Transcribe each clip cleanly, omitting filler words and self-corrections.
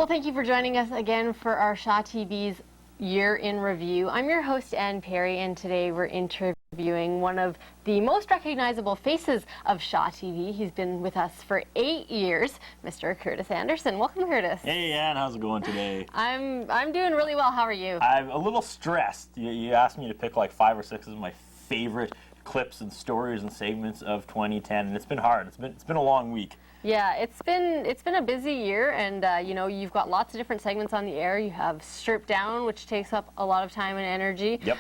Well, thank you for joining us again for our Shaw TV's Year in Review. I'm your host, Parry, and today we're interviewing one of the most recognizable faces of Shaw TV. He's been with us for 8 years, Mr. Curtis Anderson. Welcome, Curtis. Hey, Ann, how's it going today? I'm doing really well. How are you? I'm a little stressed. You asked me to pick like 5 or 6 of my favorite clips and stories and segments of 2010, and it's been hard. It's been a long week. Yeah, it's been a busy year, and you know, you've got lots of different segments on the air. You have Stripped Down, which takes up a lot of time and energy, Yep.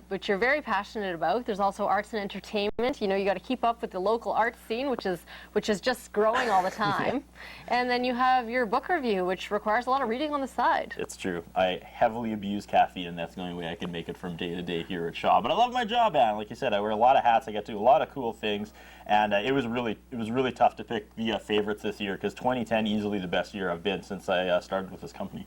which you're very passionate about. There's also arts and entertainment. You know, you got to keep up with the local arts scene, which is just growing all the time. And then you have your book review, which requires a lot of reading on the side. It's true. I heavily abuse caffeine, and that's the only way I can make it from day to day here at Shaw. But I love my job, Ann. Like you said, I wear a lot of hats. I get to do a lot of cool things. And it was really tough to pick the favorites this year, because 2010 easily the best year I've been since I started with this company.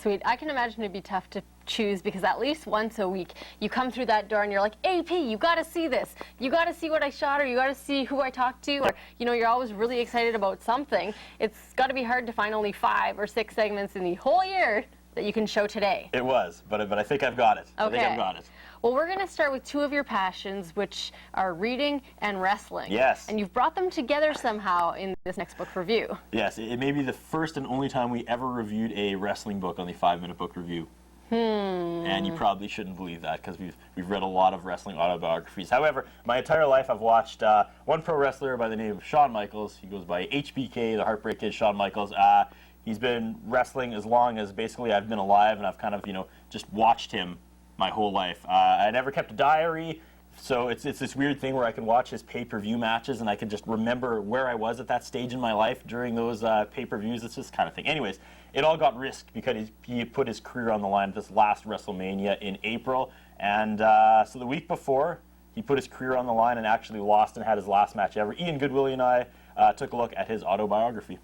Sweet. I can imagine it'd be tough to choose, because at least once a week you come through that door and you're like, AP, you got to see this. You got to see what I shot, or you got to see who I talked to, or you know, you're always really excited about something. It's got to be hard to find only 5 or 6 segments in the whole year that you can show today. It was, but I think I've got it. Okay. I think I've got it. Well, we're going to start with 2 of your passions, which are reading and wrestling. Yes. And you've brought them together somehow in this next book review. Yes, it may be the first and only time we ever reviewed a wrestling book on the 5-minute book review. And you probably shouldn't believe that, because we've read a lot of wrestling autobiographies. However, my entire life I've watched one pro wrestler by the name of Shawn Michaels. He goes by HBK, the Heartbreak Kid, Shawn Michaels. He's been wrestling as long as basically I've been alive, and I've kind of, you know, just watched him my whole life. I never kept a diary, so it's this weird thing where I can watch his pay-per-view matches and I can just remember where I was at that stage in my life during those pay-per-views. It's this kind of thing. Anyways, it all got risked because he put his career on the line at this last WrestleMania in April, and so the week before, he put his career on the line and actually lost and had his last match ever. Ian Goodwillie and I took a look at his autobiography.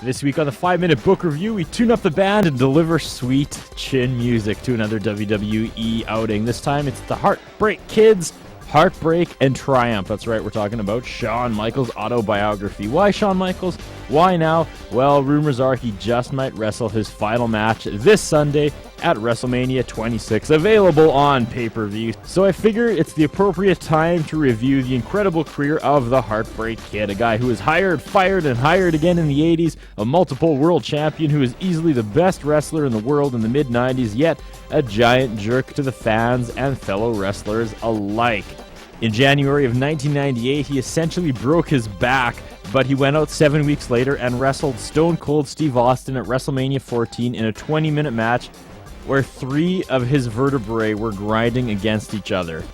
This week on the 5-minute book review, we tune up the band and deliver sweet chin music to another WWE outing. This time it's the Heartbreak Kids, Heartbreak and Triumph. That's right, we're talking about Shawn Michaels' autobiography. Why Shawn Michaels? Why now? Well, rumors are he just might wrestle his final match this Sunday at WrestleMania 26, available on pay-per-view. So I figure it's the appropriate time to review the incredible career of the Heartbreak Kid, a guy who was hired, fired, and hired again in the 80s, a multiple world champion who is easily the best wrestler in the world in the mid-90s, yet a giant jerk to the fans and fellow wrestlers alike. In January of 1998, he essentially broke his back, but he went out 7 weeks later and wrestled Stone Cold Steve Austin at WrestleMania 14 in a 20-minute match where 3 of his vertebrae were grinding against each other.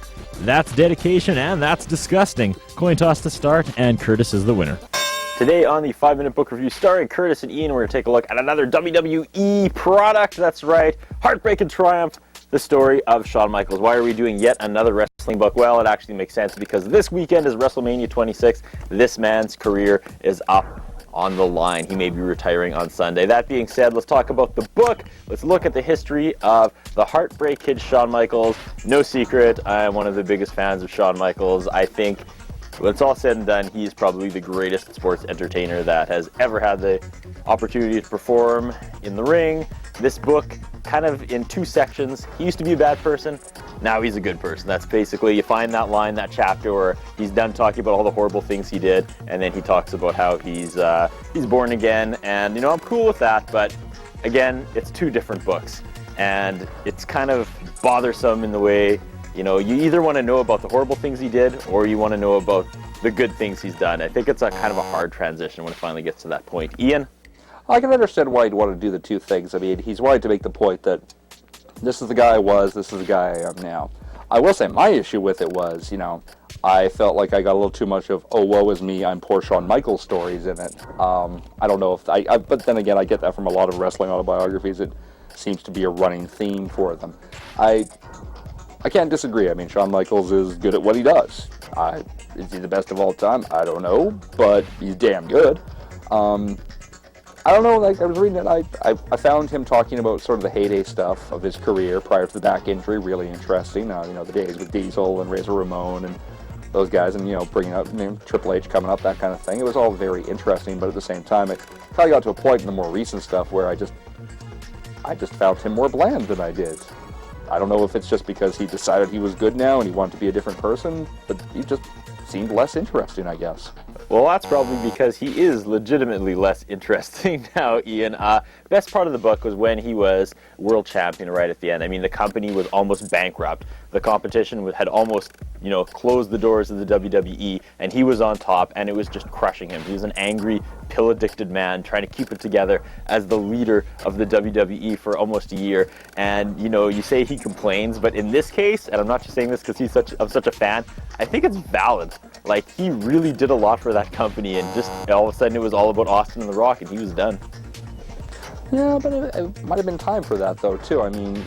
That's dedication, and that's disgusting. Coin toss to start, and Curtis is the winner. Today on the 5-minute book review, starring Curtis and Ian, we're going to take a look at another WWE product. That's right, Heartbreak and Triumph, the story of Shawn Michaels. Why are we doing yet another wrestling book? Well, it actually makes sense, because this weekend is WrestleMania 26. This man's career is up on the line. He may be retiring on Sunday. That being said, let's talk about the book. Let's look at the history of the Heartbreak Kid, Shawn Michaels. No secret, I'm one of the biggest fans of Shawn Michaels. I think when it's all said and done, he's probably the greatest sports entertainer that has ever had the opportunity to perform in the ring. This book, kind of in 2 sections. He used to be a bad person, now he's a good person. That's basically, you find that line, that chapter where he's done talking about all the horrible things he did, and then he talks about how he's born again, and you know, I'm cool with that, but again, it's 2 different books, and it's kind of bothersome in the way, you know, you either want to know about the horrible things he did, or you want to know about the good things he's done. I think it's a kind of a hard transition when it finally gets to that point. Ian? I can understand why he'd want to do the 2 things. I mean, he's wanting to make the point that this is the guy I was, this is the guy I am now. I will say my issue with it was, you know, I felt like I got a little too much of, oh, woe is me, I'm poor Shawn Michaels stories in it. I don't know if but then again, I get that from a lot of wrestling autobiographies. It seems to be a running theme for them. I can't disagree. I mean, Shawn Michaels is good at what he does. Is he the best of all time? I don't know, but he's damn good. I don't know, like, I was reading it, I found him talking about sort of the heyday stuff of his career prior to the back injury really interesting. The days with Diesel and Razor Ramon and those guys, and, bringing up, Triple H coming up, that kind of thing. It was all very interesting, but at the same time, it kind of got to a point in the more recent stuff where I just found him more bland than I did. I don't know if it's just because he decided he was good now and he wanted to be a different person, but he just seemed less interesting, I guess. Well, that's probably because he is legitimately less interesting now, Ian. Best part of the book was when he was world champion right at the end. I mean, the company was almost bankrupt. The competition had almost, closed the doors of the WWE, and he was on top, and it was just crushing him. He was an angry, pill-addicted man trying to keep it together as the leader of the WWE for almost a year. And, you say he complains, but in this case, and I'm not just saying this because he's such a fan, I think it's valid. Like, he really did a lot for that company, and just all of a sudden it was all about Austin and The Rock, and he was done. Yeah, but it might have been time for that, though, too. I mean,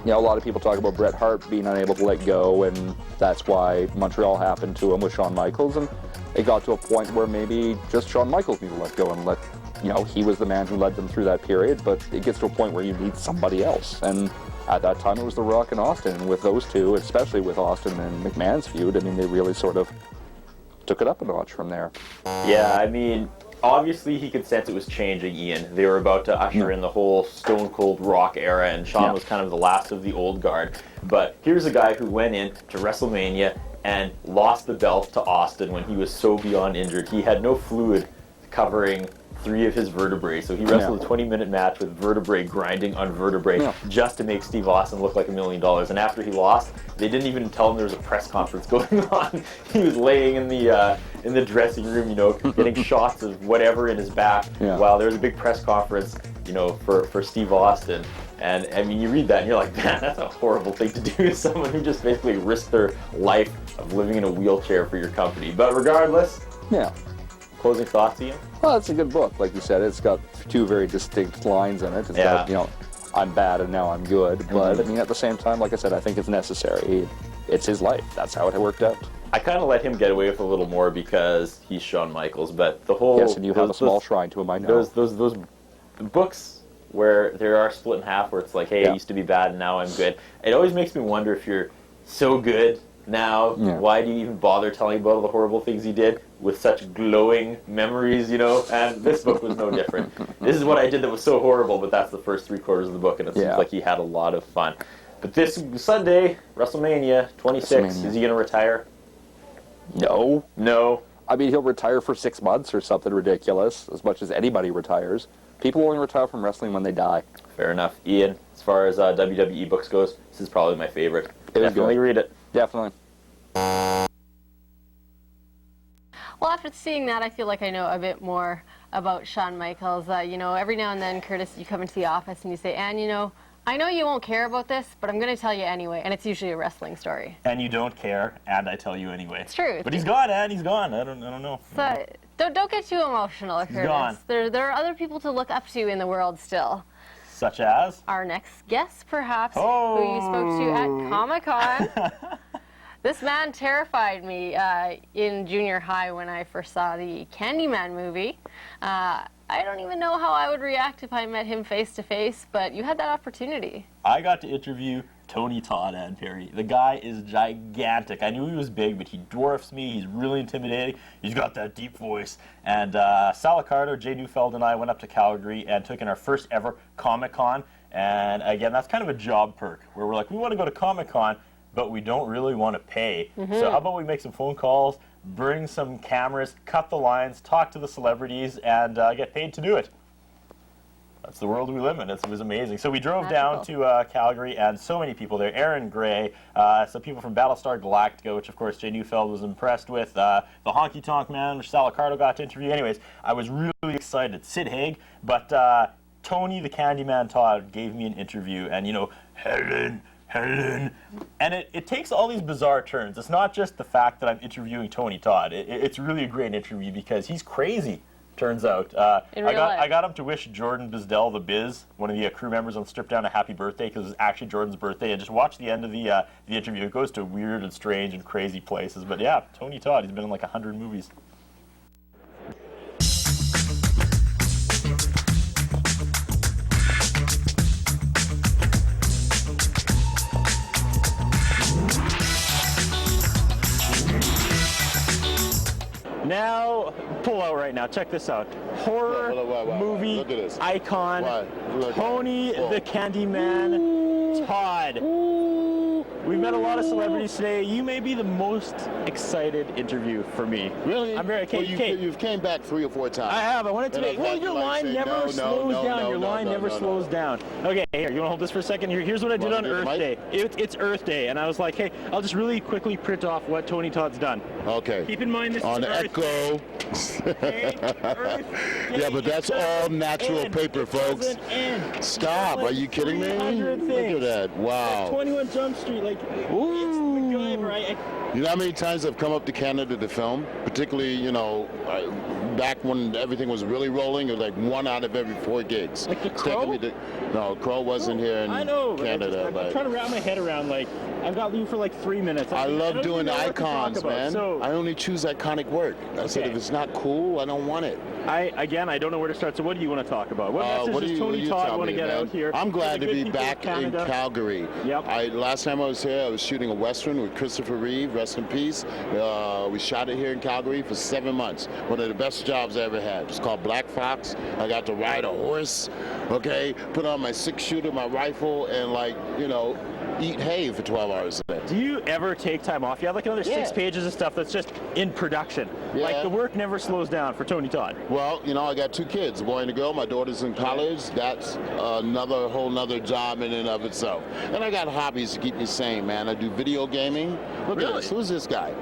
a lot of people talk about Bret Hart being unable to let go, and that's why Montreal happened to him with Shawn Michaels, and it got to a point where maybe just Shawn Michaels needed to let go and let, he was the man who led them through that period, but it gets to a point where you need somebody else, and at that time it was The Rock and Austin, and with those two, especially with Austin and McMahon's feud, I mean, they really sort of took it up a notch from there. Yeah, I mean, obviously he could sense it was changing, Ian. They were about to usher in the whole Stone Cold Rock era, and Shawn was kind of the last of the old guard. But here's a guy who went in to WrestleMania and lost the belt to Austin when he was so beyond injured. He had no fluid covering 3 of his vertebrae, so he wrestled a 20-minute match with vertebrae grinding on vertebrae just to make Steve Austin look like $1 million. And after he lost, they didn't even tell him there was a press conference going on. He was laying in the dressing room, getting shots of whatever in his back while there was a big press conference, for Steve Austin. And I mean, you read that and you're like, man, that's a horrible thing to do to someone who just basically risked their life of living in a wheelchair for your company. But regardless, closing thoughts, Ian? Well, it's a good book. Like you said, it's got 2 very distinct lines in it. It's got, I'm bad and now I'm good. But, I mean, at the same time, like I said, I think it's necessary. It's his life. That's how it worked out. I kind of let him get away with a little more because he's Shawn Michaels, but the whole... Yes, and you have a small shrine to him, I know. Those books where they are split in half, where it's like, hey, I used to be bad and now I'm good. It always makes me wonder, if you're so good now, why do you even bother telling about all the horrible things you did with such glowing memories, And this book was no different. This is what I did that was so horrible, but that's the first 3/4 of the book, and it seems like he had a lot of fun. But this Sunday, WrestleMania 26, is he going to retire? No. No. I mean, he'll retire for 6 months or something ridiculous, as much as anybody retires. People only retire from wrestling when they die. Fair enough. Ian, as far as WWE books goes, this is probably my favorite. Definitely read it. Definitely. Well, after seeing that, I feel like I know a bit more about Shawn Michaels. Every now and then, Curtis, you come into the office and you say, Ann, I know you won't care about this, but I'm going to tell you anyway. And it's usually a wrestling story. And you don't care, and I tell you anyway. It's true. But he's gone, Ann. He's gone. I don't know. So, don't get too emotional, Curtis. He's gone. There are other people to look up to in the world still. Such as? Our next guest, perhaps, who you spoke to at Comic-Con. This man terrified me in junior high when I first saw the Candyman movie. I don't even know how I would react if I met him face to face, but you had that opportunity. I got to interview Tony Todd and Parry. The guy is gigantic. I knew he was big, but he dwarfs me. He's really intimidating. He's got that deep voice. And Sal Accardo, Jay Neufeld, and I went up to Calgary and took in our first ever Comic-Con. And again, that's kind of a job perk, where we're like, we want to go to Comic-Con, but we don't really want to pay. So how about we make some phone calls, bring some cameras, cut the lines, talk to the celebrities, and get paid to do it. That's the world we live in. It was amazing. So we drove down to Calgary, and so many people there. Aaron Gray, some people from Battlestar Galactica, which of course Jay Neufeld was impressed with. The Honky Tonk Man, which Sal Accardo got to interview. Anyways, I was really excited. Sid Haig, but Tony the Candyman Todd gave me an interview, and Helen. And it takes all these bizarre turns. It's not just the fact that I'm interviewing Tony Todd. It's really a great interview because he's crazy, turns out. I got him to wish Jordan Bizdell the Biz, one of the crew members on Strip Down, a happy birthday, because it was actually Jordan's birthday. And just watch the end of the interview. It goes to weird and strange and crazy places. But yeah, Tony Todd, he's been in like 100 movies. Now, pull out right now. Check this out. Horror movie Look at this. icon, Look Tony the Candyman, Todd. We've met a lot of celebrities today. You may be the most excited interview for me. Really? I'm very You've came back 3 or 4 times. I have. I wanted to make. Well, your line never slows down. Your line never slows down. Okay, here. You want to hold this for a second? Here's what I did on Earth Day. It's Earth Day, and I was like, hey, I'll just really quickly print off what Tony Todd's done. Okay. Keep in mind this on is Earth Echo. Day. Earth Day. Yeah, but that's all natural paper, folks. Stop. Are you kidding me? Look at that. Wow. Like 21 Jump Street. Like, it's MacGyver. You know how many times I've come up to Canada to film? Particularly, back when everything was really rolling, it was like 1 out of every 4 gigs. Like the Crow? No, Crow wasn't here in Canada. I'm trying to wrap my head around, like, I've got you for like 3 minutes. I love doing icons, man. So, I only choose iconic work. I said if it's not cool, I don't want it. I don't know where to start. So what do you want to talk about? What message does Tony Todd want to get out here? I'm glad to be back in Calgary. Yep. Last time I was here, I was shooting a Western with Christopher Reeve, rest in peace. We shot it here in Calgary for 7 months. One of the best jobs I ever had. It's called Black Fox. I got to ride a horse, put on my 6-shooter, my rifle, and eat hay for 12 hours a day. Do you ever take time off? You have like another 6 pages of stuff that's just in production. Yeah. Like the work never slows down for Tony Todd. Well, I got 2 kids, a boy and a girl. My daughter's in college. That's whole nother job in and of itself. And I got hobbies to keep me sane, man. I do video gaming. Look at this. Who's this guy?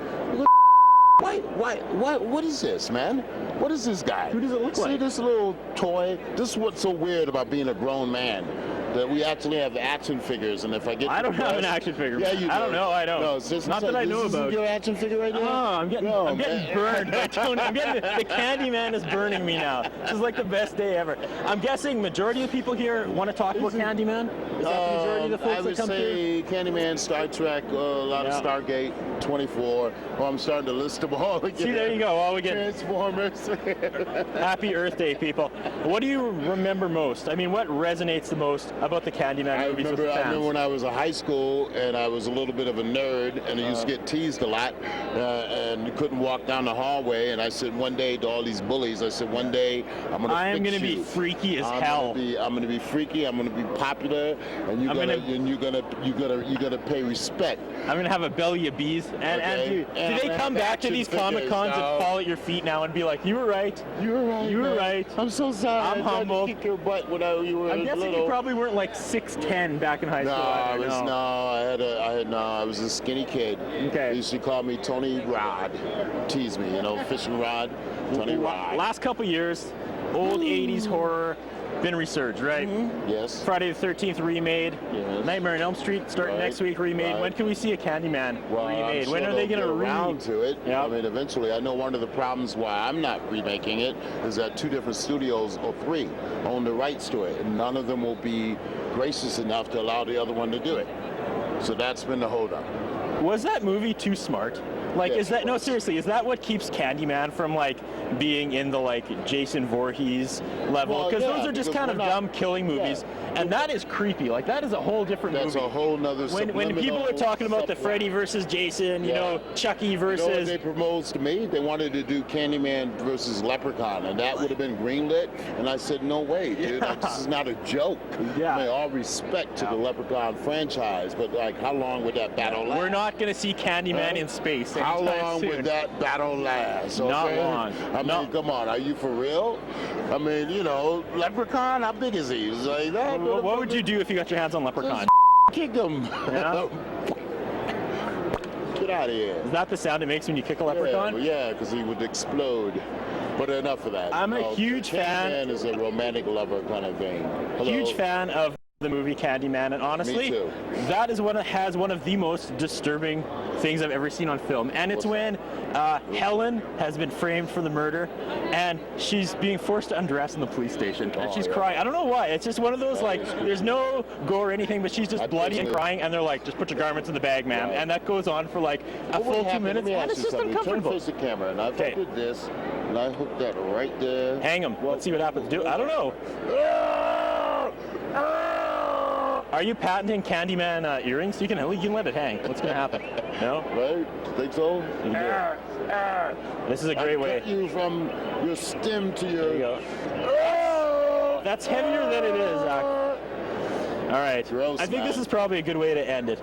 What is this, man? What is this guy? Who does it look like? See this little toy? This is what's so weird about being a grown man. That we actually have action figures, and if I get I don't have an action figure. Yeah, you do. I don't know. I don't. No, it's not that I know about. Is your action figure right now? Oh, I'm getting burned by Tony. The Candyman is burning me now. This is like the best day ever. I'm guessing majority of the people here want to talk about Candyman. Is that the majority of the folks that come through? I would say Candyman, Star Trek, a lot of Stargate, 24. Well, I'm starting to list them all again. See, there you go. All we get. Transformers. Happy Earth Day, people. What do you remember most? I mean, what resonates the most about the Candyman movies with the fans? I remember when I was in high school and I was a little bit of a nerd and I used to get teased a lot and couldn't walk down the hallway. And I said one day to all these bullies, I said one day I'm going to I am going to be freaky as hell. I'm going to be freaky. I'm going to be popular, and you're gonna pay respect. I'm going to have a belly of bees. And do they come back to these Comic Cons and fall at your feet now and be like, you were right. You were right. You were right. I'm so sorry. I'm humbled. Kick your butt when you were I'm guessing little. You probably weren't like 6'10" back in high school. I was a skinny kid. Okay. They used to call me Tony Rod. Tease me, fishing rod. Tony Rod. Last couple years, old 80s horror. Been resurged, right? Mm-hmm. Yes. Friday the 13th remade. Yes. Nightmare on Elm Street starting next week remade. Right. When can we see a Candyman remade? When are they going to around to it? Yep. I mean, eventually. I know one of the problems why I'm not remaking it is that 2 different studios or 3 own the rights to it, and none of them will be gracious enough to allow the other one to do it. So that's been the holdup. Was that movie too smart? Like, yes, is that, no, seriously, is that what keeps Candyman from, like, being in the, like, Jason Voorhees level? Because those are just kind of dumb killing movies. Yeah. And that is creepy. Like, that is a whole different movie. That's a whole nother when people are talking about the Freddy versus Jason, you know, Chucky versus... You know what they proposed to me? They wanted to do Candyman versus Leprechaun, and that would have been greenlit. And I said, no way, dude. Like, this is not a joke. Yeah. I mean, all respect to the Leprechaun franchise, but, like, how long would that battle last? We're not going to see Candyman in space. How long soon. would that battle last? Okay? Not long. I mean, come on, are you for real? I mean, Leprechaun, how big is he? Like that. What would you do if you got your hands on Leprechaun? Just kick him. Yeah? Get out of here. Is that the sound it makes when you kick a Leprechaun? Yeah, because he would explode. But enough of that. I'm a huge fan. Candyman is a romantic lover kind of thing. Hello? Huge fan of the movie Candyman, and honestly, that is has one of the most disturbing things I've ever seen on film. And it's when Helen has been framed for the murder, and she's being forced to undress in the police station, and she's crying. I don't know why. It's just one of those, like, there's no gore or anything, but she's just bloody and crying, and they're like, just put your garments in the bag, ma'am. And that goes on for like a full 2 minutes, and it's just uncomfortable. Turn face the camera, and I did this, and I hooked that right there. Hang him. Let's see what happens. I don't know. Are you patenting Candyman earrings? You can let it hang. What's going to happen? No? Right? Think so? You can do it. This is a great way. Cut you from your stem to your... There you go. That's heavier than it is, Zach. All right. Gross, I think man. this is probably a good way to end it.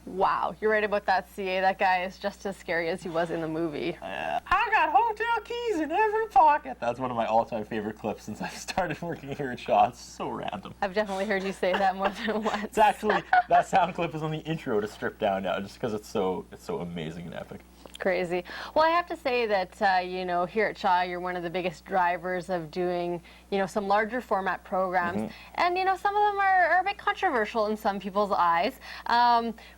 Wow, you're right about that, CA. That guy is just as scary as he was in the movie. I got hotel keys in every pocket. That's one of my all-time favorite clips since I started working here at Shaw. It's so random. I've definitely heard you say that more than once. It's actually, that sound clip is on the intro to Strip Down now, just because it's so amazing and epic. Crazy. Well, I have to say that, you know, here at Shaw, you're one of the biggest drivers of doing, you know, some larger format programs. And, you know, some of them are a bit controversial in some people's eyes.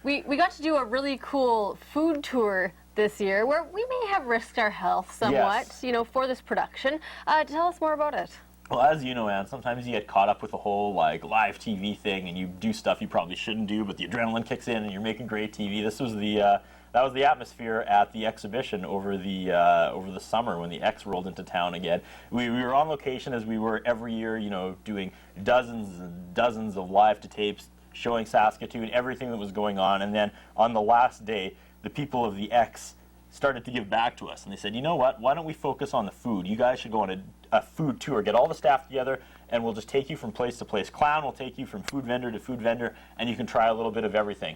We got to do a really cool food tour this year where we may have risked our health somewhat, Yes. you know, for this production. Tell us more about it. Well, as you know, Anne, sometimes you get caught up with the whole, like, live TV thing, and you do stuff you probably shouldn't do, but the adrenaline kicks in, and you're making great TV. This was the... that was the atmosphere at the exhibition over the summer when the X rolled into town again. We were on location as we were every year, you know, doing dozens and dozens of live to tapes, showing Saskatoon, everything that was going on. And then on the last day, the people of the X started to give back to us. And they said, you know what, why don't we focus on the food? You guys should go on a food tour, get all the staff together, and we'll just take you from place to place. Clown will take you from food vendor to food vendor, and you can try a little bit of everything.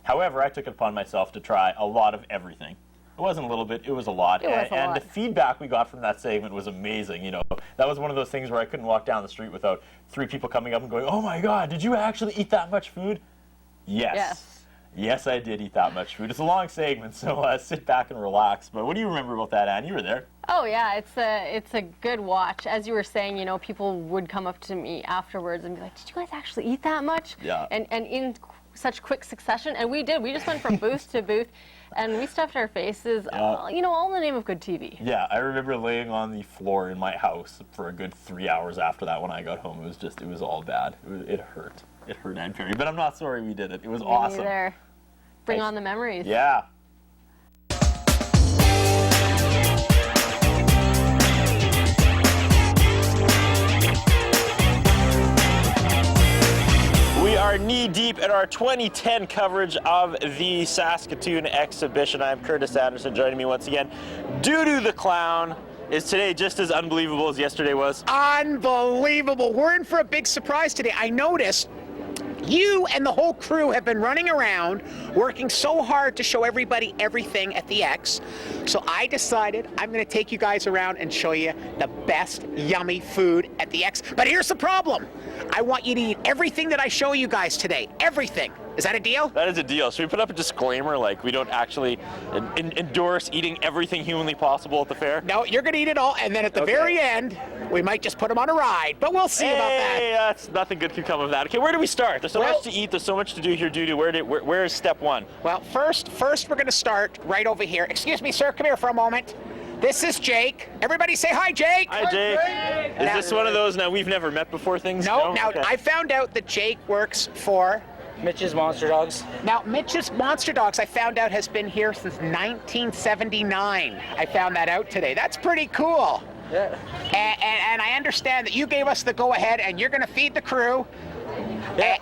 However, I took it upon myself to try a lot of everything. It wasn't a little bit, it was a lot. And the feedback we got from that segment was amazing. You know, that was one of those things where I couldn't walk down the street without 3 people coming up and going, oh my God, did you actually eat that much food? Yes. Yes, I did eat that much food. It's a long segment, so sit back and relax. But what do you remember about that, Anne? You were there. Oh yeah, it's a good watch. As you were saying, you know, people would come up to me afterwards and be like, did you guys actually eat that much? Yeah. And in such quick succession, and we did. We just went from booth to booth, and we stuffed our faces, you know, all in the name of good TV. Yeah, I remember laying on the floor in my house for a good 3 hours after that when I got home. It was all bad. It hurt. It hurt, Anne Parry. But I'm not sorry we did it. It was awesome. There. Bring on the memories. Yeah. We are knee-deep in our 2010 coverage of the Saskatoon exhibition. I'm Curtis Anderson, joining me once again. Doo-Doo the Clown is today just as unbelievable as yesterday was. Unbelievable. We're in for a big surprise today. I noticed you and the whole crew have been running around working so hard to show everybody everything at the X. So I decided I'm going to take you guys around and show you the best yummy food at the X. But here's the problem. I want you to eat everything that I show you guys today. Everything. Is that a deal? That is a deal. Should we put up a disclaimer like we don't actually endorse eating everything humanly possible at the fair? No, you're going to eat it all, and then at the very end, we might just put them on a ride. But we'll see about that. That's nothing good can come of that. Okay, where do we start? There's so much to eat. There's so much to do here, Doo-Doo. Where is step one? Well, first we're going to start right over here. Excuse me, sir. Come here for a moment. This is Jake. Everybody say hi, Jake. Hi, Jake. Is this one of those now we've never met before things? No, No? now Okay. I found out that Jake works for Mitch's Monster Dogs. Now, Mitch's Monster Dogs, I found out, has been here since 1979. I found that out today. That's pretty cool. Yeah. And I understand that you gave us the go-ahead, and you're going to feed the crew. Yeah.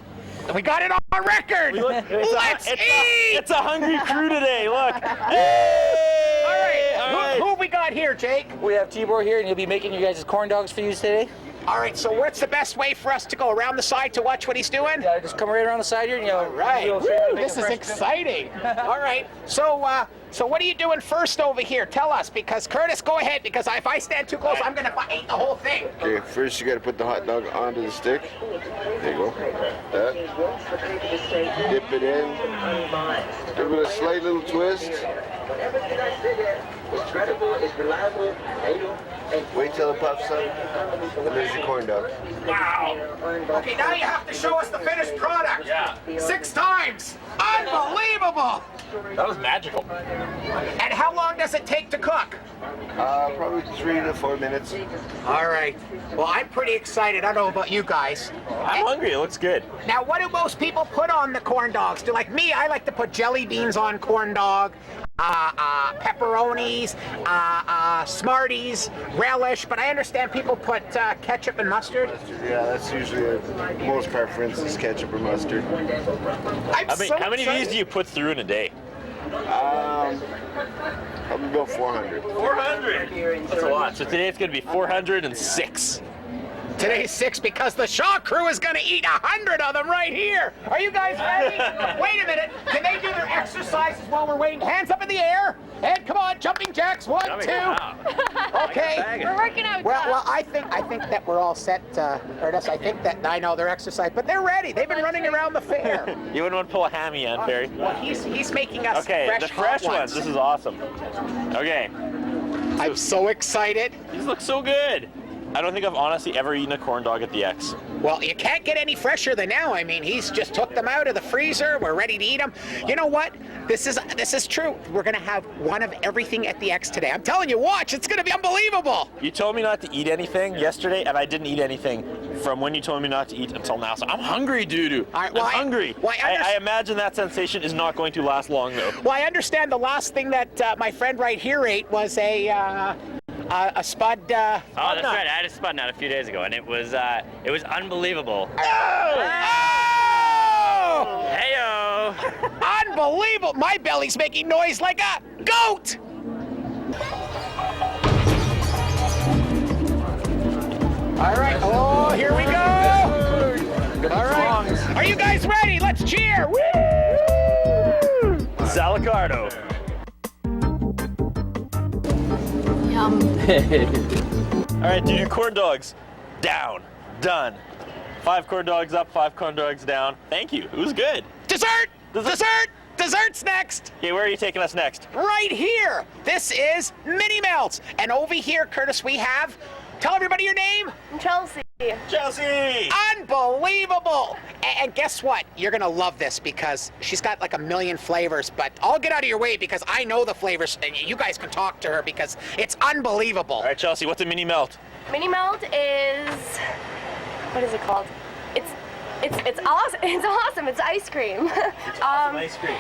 We got it on record. Let's eat. It's a hungry crew today. Look. Hey! All right. All right. Who we got here, Jake? We have Tibor here, and he'll be making you guys' corn dogs for you today. All right, so what's the best way for us to go? Around the side to watch what he's doing? Yeah, just come right around the side here, and All right. Woo, this is exciting. All right. So what are you doing first over here? Tell us, because Curtis, go ahead, because if I stand too close, I'm going to eat the whole thing. Okay, first you got to put the hot dog onto the stick. There you go. That. Dip it in. Give it a slight little twist. Wait till it puffs up, and there's your corn dog. Wow. Okay, now you have to show us the finished product. Yeah. 6 times. Unbelievable. That was magical. And how long does it take to cook? Probably 3 to 4 minutes. All right. Well, I'm pretty excited. I don't know about you guys. I'm hungry. It looks good. Now, what do most people put on the corn dogs? Do like me, I like to put jelly beans on corn dog, pepperonis, Smarties, relish, but I understand people put ketchup and mustard. Yeah, that's usually most preference is ketchup or mustard. How many of these do you put through in a day? Probably about 400. 400. That's a lot. So today it's going to be 406. Today's 6 because the Shaw crew is going to eat 100 of them right here. Are you guys ready? Wait a minute. Can they do their exercises while we're waiting? Hands up in the air. And come on, jumping jacks. 1, 2. Okay. We're working out. Well, I think that we're all set, Ernest. I think that I know their exercise, but they're ready. They've been running around the fair. You wouldn't want to pull a hammy on, Parry. Well, he's making us Okay, fresh, the fresh hot ones. This is awesome. Okay. I'm so excited. These look so good. I don't think I've honestly ever eaten a corn dog at the X. Well, you can't get any fresher than now. I mean, he's just took them out of the freezer. We're ready to eat them. You know what? This is true. We're going to have one of everything at the X today. I'm telling you, watch. It's going to be unbelievable. You told me not to eat anything yesterday, and I didn't eat anything from when you told me not to eat until now. So I'm hungry, doo-doo. All right, well, I'm hungry. well, I imagine that sensation is not going to last long, though. Well, I understand the last thing that my friend right here ate was a spud. Oh, that's right. I had a spud nut a few days ago, and it was unbelievable. Oh! Heyo! Unbelievable! My belly's making noise like a goat. All right. Oh, here we go. All right. Are you guys ready? Let's cheer. Woo! Salicardo. All right, do your corn dogs. Down. Done. 5 corn dogs up, 5 corn dogs down. Thank you. It was good. Dessert! Dessert! Dessert's next. Okay, where are you taking us next? Right here. This is Mini Melts. And over here, Curtis, we have... Tell everybody your name. I'm Chelsea. Chelsea! Unbelievable! And guess what? You're gonna love this because she's got like a million flavors, but I'll get out of your way because I know the flavors and you guys can talk to her because it's unbelievable. All right, Chelsea, what's a mini melt? Mini Melt is, what is it called? It's awesome. It's awesome. It's ice cream. Ice cream.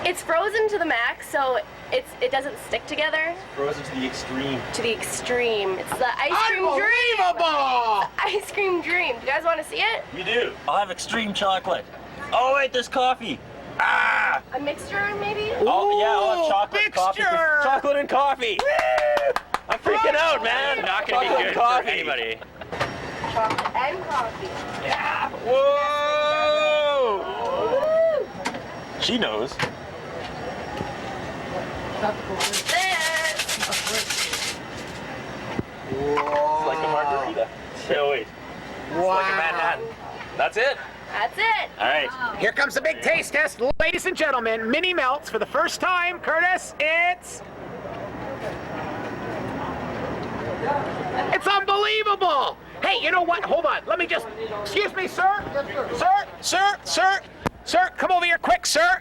It's frozen to the max, so it doesn't stick together. Frozen to the extreme. To the extreme. It's the ice cream dream. Unbelievable! Ice cream dream. Do you guys want to see it? You do. I'll have extreme chocolate. Oh wait, there's coffee. Ah! A mixture, maybe? Oh yeah, I'll have chocolate, mixture. coffee. Chocolate and coffee. I'm freaking out, man. It's not going to Chocolate be and good coffee. for anybody. Chocolate and coffee. Yeah. Whoa! She knows. It's like a margarita. So wait. It's like a Manhattan. That's it. That's it. All right. Here comes the big taste test, ladies and gentlemen. Mini Melts for the first time. Curtis, it's unbelievable. Hey, you know what? Hold on. Let me just, excuse me, sir. Sir, come over here quick, sir.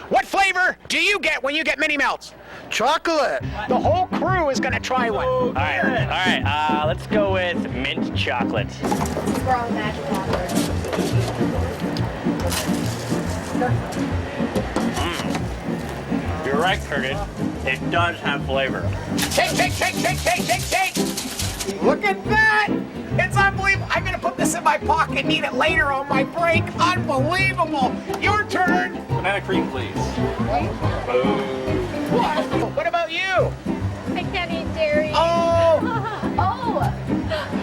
What flavor do you get when you get Mini Melts? Chocolate. The whole crew is gonna try one. All right. Let's go with mint chocolate. Wrong magic wafers. You're right, Curtis. It does have flavor. Shake. Look at that. It's unbelievable. I'm gonna put this in my pocket and eat it later on my break. Unbelievable. Your turn. Banana cream, please. What about you? I can't eat dairy. Oh, Oh,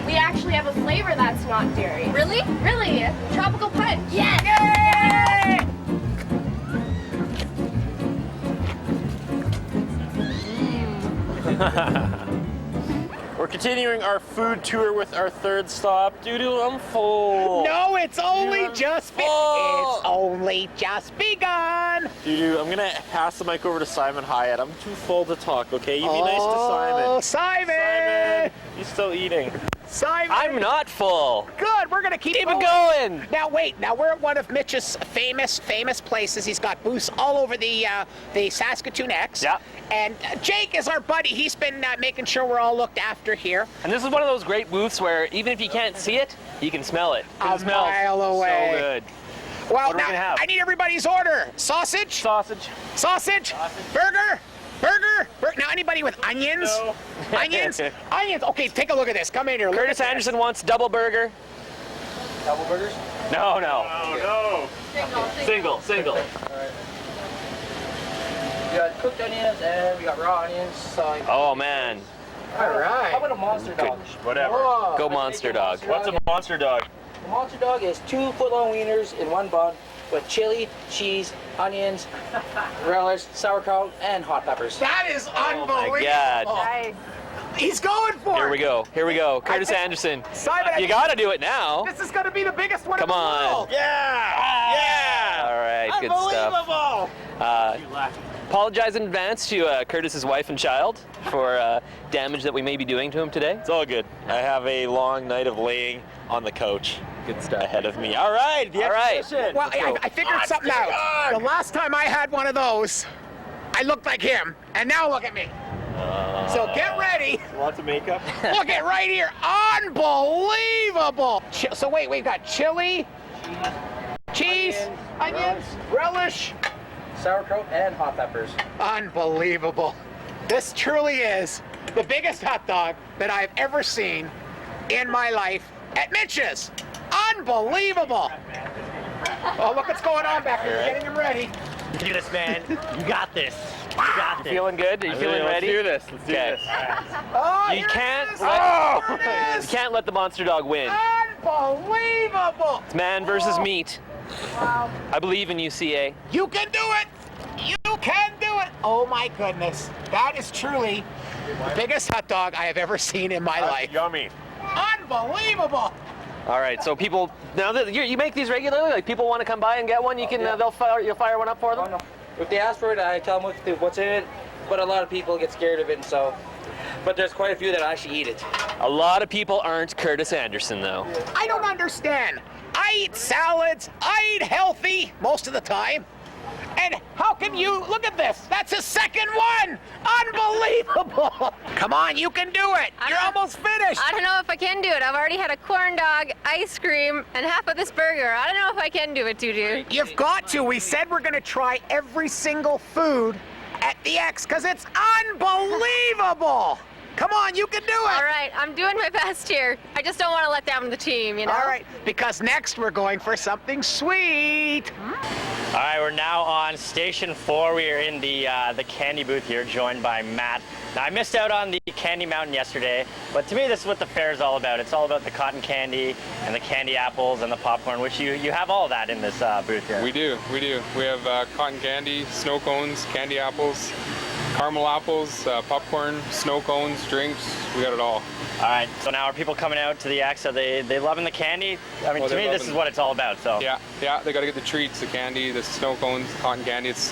we actually have a flavor that's not dairy. Really? Really. Tropical punch. Yes. yay! We're We're continuing our food tour with our third stop. Doo-doo, I'm full. No, it's only just full. It's only just begun. Doo-doo, I'm gonna pass the mic over to Simon Hyatt. I'm too full to talk, okay? You be nice to Simon. Oh, Simon! Simon, he's still eating. Simon! I'm not full. Good, we're gonna keep it going. Now wait, now we're at one of Mitch's famous places. He's got booths all over the Saskatoon X. Yeah. And Jake is our buddy. He's been making sure we're all looked after here. And this is one of those great booths where even if you can't see it, you can smell it. A mile away. So good. Well, What are we now gonna have? I need everybody's order. Sausage? Sausage. Sausage? Burger? Burger? Now anybody with onions? No. Onions? Onions. Okay, take a look at this. Come in here. Look Curtis at this. Anderson wants double burger. Double burgers? No, no. Oh, no. Single. We got cooked onions and we got raw onions. So Oh, man. All right. how about a monster dog? Whatever. Whoa. Go monster dog. What's a monster dog? A monster dog is 2 foot-long wieners in one bun with chili, cheese, onions, relish, sauerkraut, and hot peppers. That is unbelievable. my God. Nice. He's going for Here it. we go. Curtis think- Anderson. Simon, I You think gotta do it now. this is going to be the biggest one Come in the on. world. Yeah! All right, good stuff. Unbelievable. Apologize in advance to Curtis's wife and child for damage that we may be doing to him today. It's all good. I have a long night of laying on the couch. Good stuff. Ahead of me. All right, the All right. exhibition. Well, I figured something out. The last time I had one of those, I looked like him, and now look at me. So get ready. Lots of makeup. Look at right here. Unbelievable. So wait, we've got chili, cheese, onions, relish. Sauerkraut and hot peppers. Unbelievable. This truly is the biggest hot dog that I've ever seen in my life at Mitch's. Unbelievable. Oh, look what's going on back here. We're getting him ready. Do this, man. You got this. You got this. Feeling good? Are you feeling ready? Let's do this. Oh, You here can't it is. let- Here it You is. can't let the monster dog win. Unbelievable. It's man versus meat. I believe in you, CA. You can do it. You can do it. Oh my goodness. That is truly the biggest hot dog I have ever seen in my life. Yummy. Unbelievable. All right, so people now that you make these regularly, like people want to come by and get one, you can you'll fire one up for them. Oh, no. If they ask for it, I tell them what's in it. But a lot of people get scared of it, but there's quite a few that actually eat it. A lot of people aren't Curtis Anderson though. I don't understand. I eat salads. I eat healthy most of the time. And how can you look at this? That's his second one. Unbelievable. Come on, you can do it. You're almost finished. I don't know if I can do it. I've already had a corn dog, ice cream, and half of this burger. I don't know if I can do it, Doo-Doo. You've got to. We said we're going to try every single food at the X because it's unbelievable. Come on, you can do it. All right, I'm doing my best here. I just don't want to let down the team, you know? All right, because next we're going for something sweet. All right, we're now on Station 4. We are in the candy booth here, joined by Matt. Now, I missed out on the Candy Mountain yesterday, but to me, this is what the fair is all about. It's all about the cotton candy and the candy apples and the popcorn, which you have all that in this booth here. We do. We have cotton candy, snow cones, candy apples, caramel apples, popcorn, snow cones, drinks. We got it all. All right, so now are people coming out to the X? Are they loving the candy? I mean, Well, to me, they're this is loving- what it's all about. So Yeah, they got to get the treats, the candy, the snow cones, the cotton candy. It's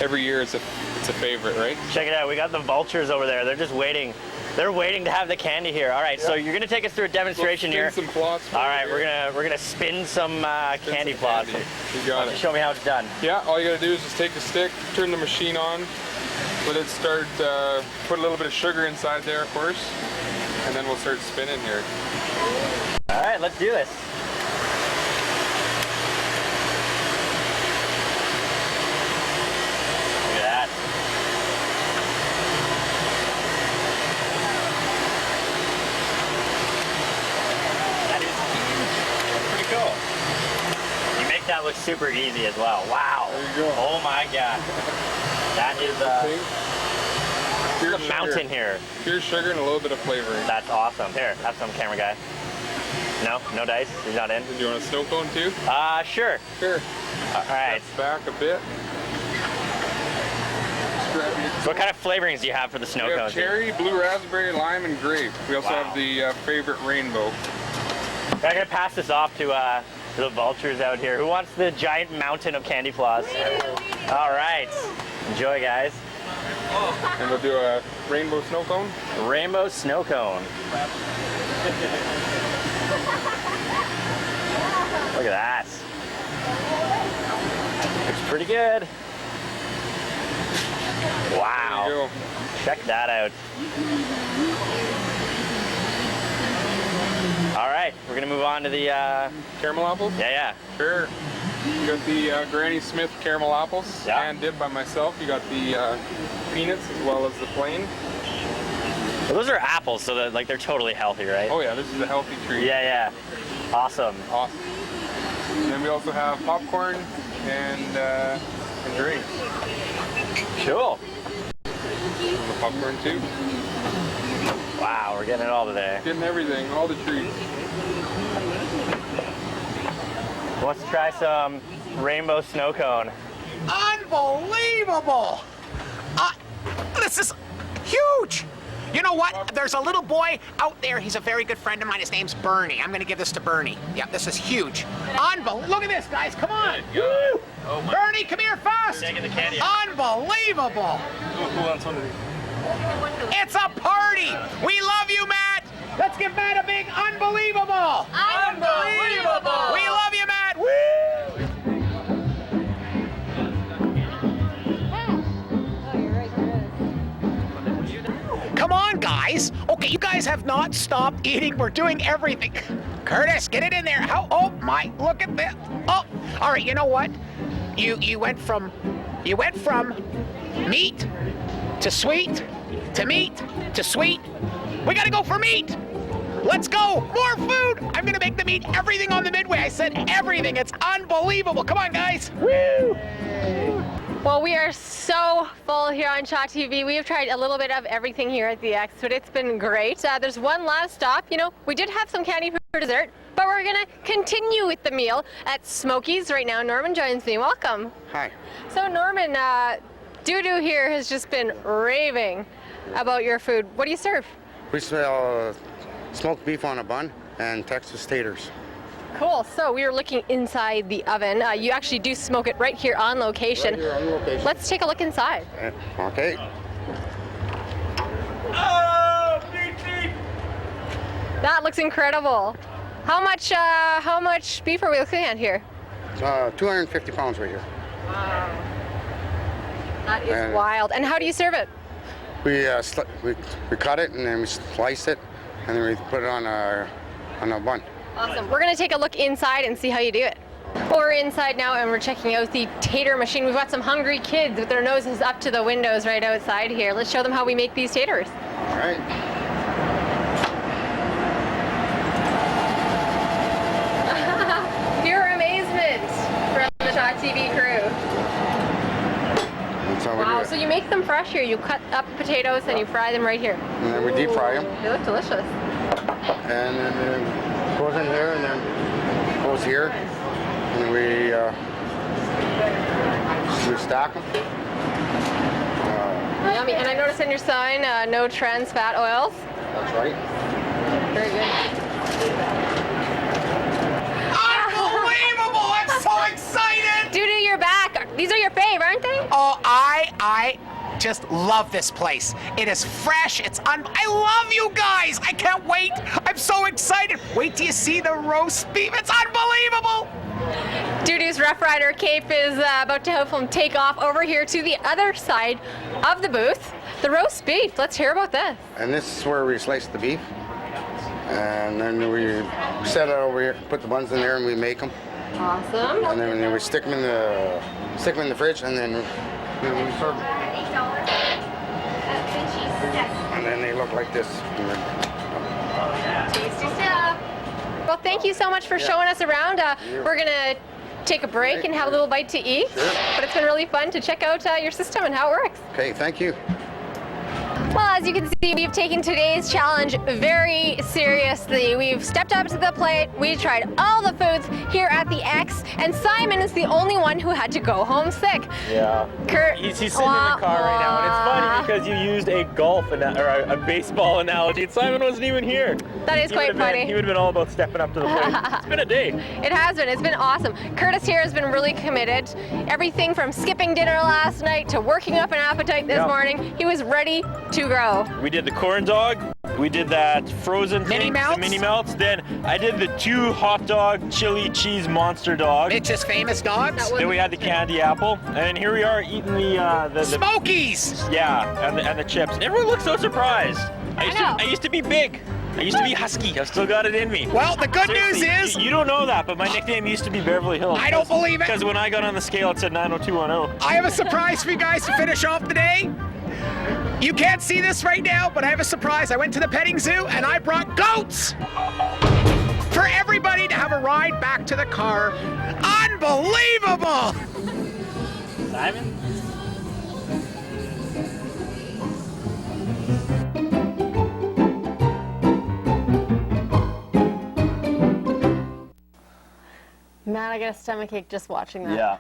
every year it's a favorite, right? check it out. We got the vultures over there. They're just waiting. They're waiting to have the candy here. All right, so you're gonna take us through a demonstration here. Some plots. All right, we're gonna spin some candy some plots. candy. You got it. Show me how it's done. Yeah, all you got to do is just take the stick, turn the machine on, let it start, put a little bit of sugar inside there, of course, and then we'll start spinning here. All right, let's do this. Look at that. That is huge. Pretty cool. You make that look super easy as well. Wow. There you go. Oh my God. That is Pure a mountain sugar. here. Pure sugar and a little bit of flavoring. That's awesome. Here, have some, camera guy. No dice. He's not in. Do you want a snow cone too? Sure. Sure. All right. Back a bit. So what kind of flavorings do you have for the snow We have cones? cherry, blue raspberry, lime, and grape. We also have the favorite rainbow. I'm gonna pass this off to the vultures out here. Who wants the giant mountain of candy floss? All right, enjoy, guys. And we'll do a rainbow snow cone. Rainbow snow cone. Look at that. Looks pretty good. Wow. There you go. Check that out. All right, we're gonna move on to the caramel apples. Yeah. Sure. You got the Granny Smith caramel apples, hand dipped by myself. You got the peanuts as well as the plain. Well, those are apples, so that, like, they're totally healthy, right? Oh yeah, this is a healthy treat. Yeah. Awesome. And then we also have popcorn and drinks. Cool. The popcorn too. Wow, we're getting it all today. Getting everything, all the treats. Let's try some rainbow snow cone. Unbelievable! This is huge! You know what? There's a little boy out there. He's a very good friend of mine. His name's Bernie. I'm going to give this to Bernie. Yeah, this is huge. Unbelievable. Look at this, guys. Come on. Woo! Bernie, come here fast. Taking the candy. Unbelievable. Who wants one of these? It's a party. We love you, Matt. Let's give Matt a big unbelievable. Unbelievable. We love you, Matt. Woo! Come on, guys. Okay, you guys have not stopped eating. We're doing everything. Curtis, get it in there. Oh my, look at this. Oh, all right, you know what? You went from meat to sweet to meat to sweet. We gotta go for meat. Let's go. More food. I'm gonna make them eat everything on the Midway. I said everything. It's unbelievable. Come on, guys. Woo! Well, we are so full here on Shaw TV. We have tried a little bit of everything here at the X, but it's been great. There's one last stop. You know, we did have some candy for dessert, but we're going to continue with the meal at Smoky's right now. Norman joins me. Welcome. Hi. So, Norman, Doo-Doo here has just been raving about your food. What do you serve? We sell smoked beef on a bun and Texas taters. Cool. So we are looking inside the oven. You actually do smoke it right here on location. Right here on location. Let's take a look inside. Okay. Oh, beef! That looks incredible. How much beef are we looking at here? 250 pounds right here. Wow. That is wild. And how do you serve it? We cut it and then we slice it and then we put it on a bun. Awesome. We're going to take a look inside and see how you do it. Well, we're inside now and we're checking out the tater machine. We've got some hungry kids with their noses up to the windows right outside here. Let's show them how we make these taters. All right. Pure amazement from the Shaw TV crew. That's how we do Wow, it. so you make them fresh here. You cut up potatoes and you fry them right here. And then we deep fry them. They look delicious. And then it goes in here and then goes here. And then we stack them. Yummy. And I noticed on your sign, no trans fat oils. That's right. Very good. Unbelievable! I'm so excited! Doo-Doo, you're back. These are your fave, aren't they? Oh, I just love this place. It is fresh. I love you guys. I can't wait. I'm so excited. Wait till you see the roast beef. It's unbelievable. Doo-Doo's Rough Rider cape is about to help him take off over here to the other side of the booth. The roast beef. Let's hear about this. And this is where we slice the beef. And then we set it over here, put the buns in there, and we make them. Awesome. And then we stick them in the fridge, and then we serve them. And then they look like this. Tasty stuff. Well, thank you so much for showing us around. We're gonna take a break and have a little bite to eat. Sure. But it's been really fun to check out your system and how it works. Okay, thank you. Well, as you can see, we've taken today's challenge very seriously. We've stepped up to the plate. We tried all the foods here at the X, and Simon is the only one who had to go home sick. Yeah. Kurt, He's sitting in the car right now, and it's funny because you used a golf or a baseball analogy, and Simon wasn't even here. That is quite funny. He would have been all about stepping up to the plate. It's been a day. It has been. It's been awesome. Curtis here has been really committed. Everything from skipping dinner last night to working up an appetite this morning. He was ready to go. We did the corn dog. We did that frozen mini melts. The mini melts. Then I did the 2 hot dog chili cheese monster dogs. Mitch's famous dogs. Then we had the candy apple, and here we are eating the Smokies. Yeah, and the chips. And everyone looks so surprised. I used to be big. I used to be husky. I've still got it in me. Well, the good news is... You don't know that, but my nickname used to be Beverly Hills. I don't believe it. Because when I got on the scale, it said 90210. I have a surprise for you guys to finish off the day. You can't see this right now, but I have a surprise. I went to the petting zoo, and I brought goats for everybody to have a ride back to the car. Unbelievable! Simon? Man, I got a stomachache just watching that. Yeah.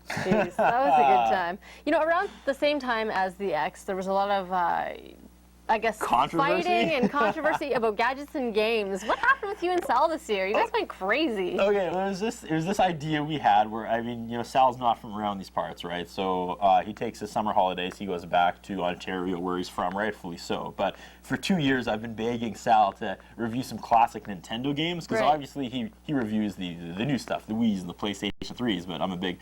Jeez, that was a good time. You know, around the same time as the X, there was a lot of, I guess, fighting and controversy about gadgets and games. What happened with you and Sal this year? You guys went crazy. Okay, well, it was this idea we had where, I mean, you know, Sal's not from around these parts, right? So he takes his summer holidays, he goes back to Ontario where he's from, rightfully so. But for 2 years, I've been begging Sal to review some classic Nintendo games, because obviously he reviews the new stuff, the Wii's and the PlayStation 3s, but I'm a big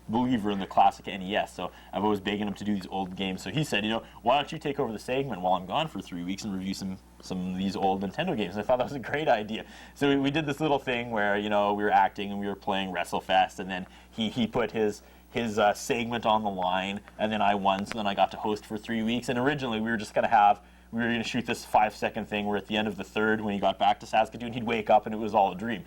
believer in the classic NES, so I've always begging him to do these old games. So he said, you know, why don't you take over the segment while I'm gone for 3 weeks and review some of these old Nintendo games? And I thought that was a great idea. So we did this little thing where, you know, we were acting and we were playing WrestleFest, and then he put his segment on the line, and then I won, so then I got to host for 3 weeks. And originally we were just going to shoot this 5-second thing where at the end of the third, when he got back to Saskatoon, he'd wake up and it was all a dream.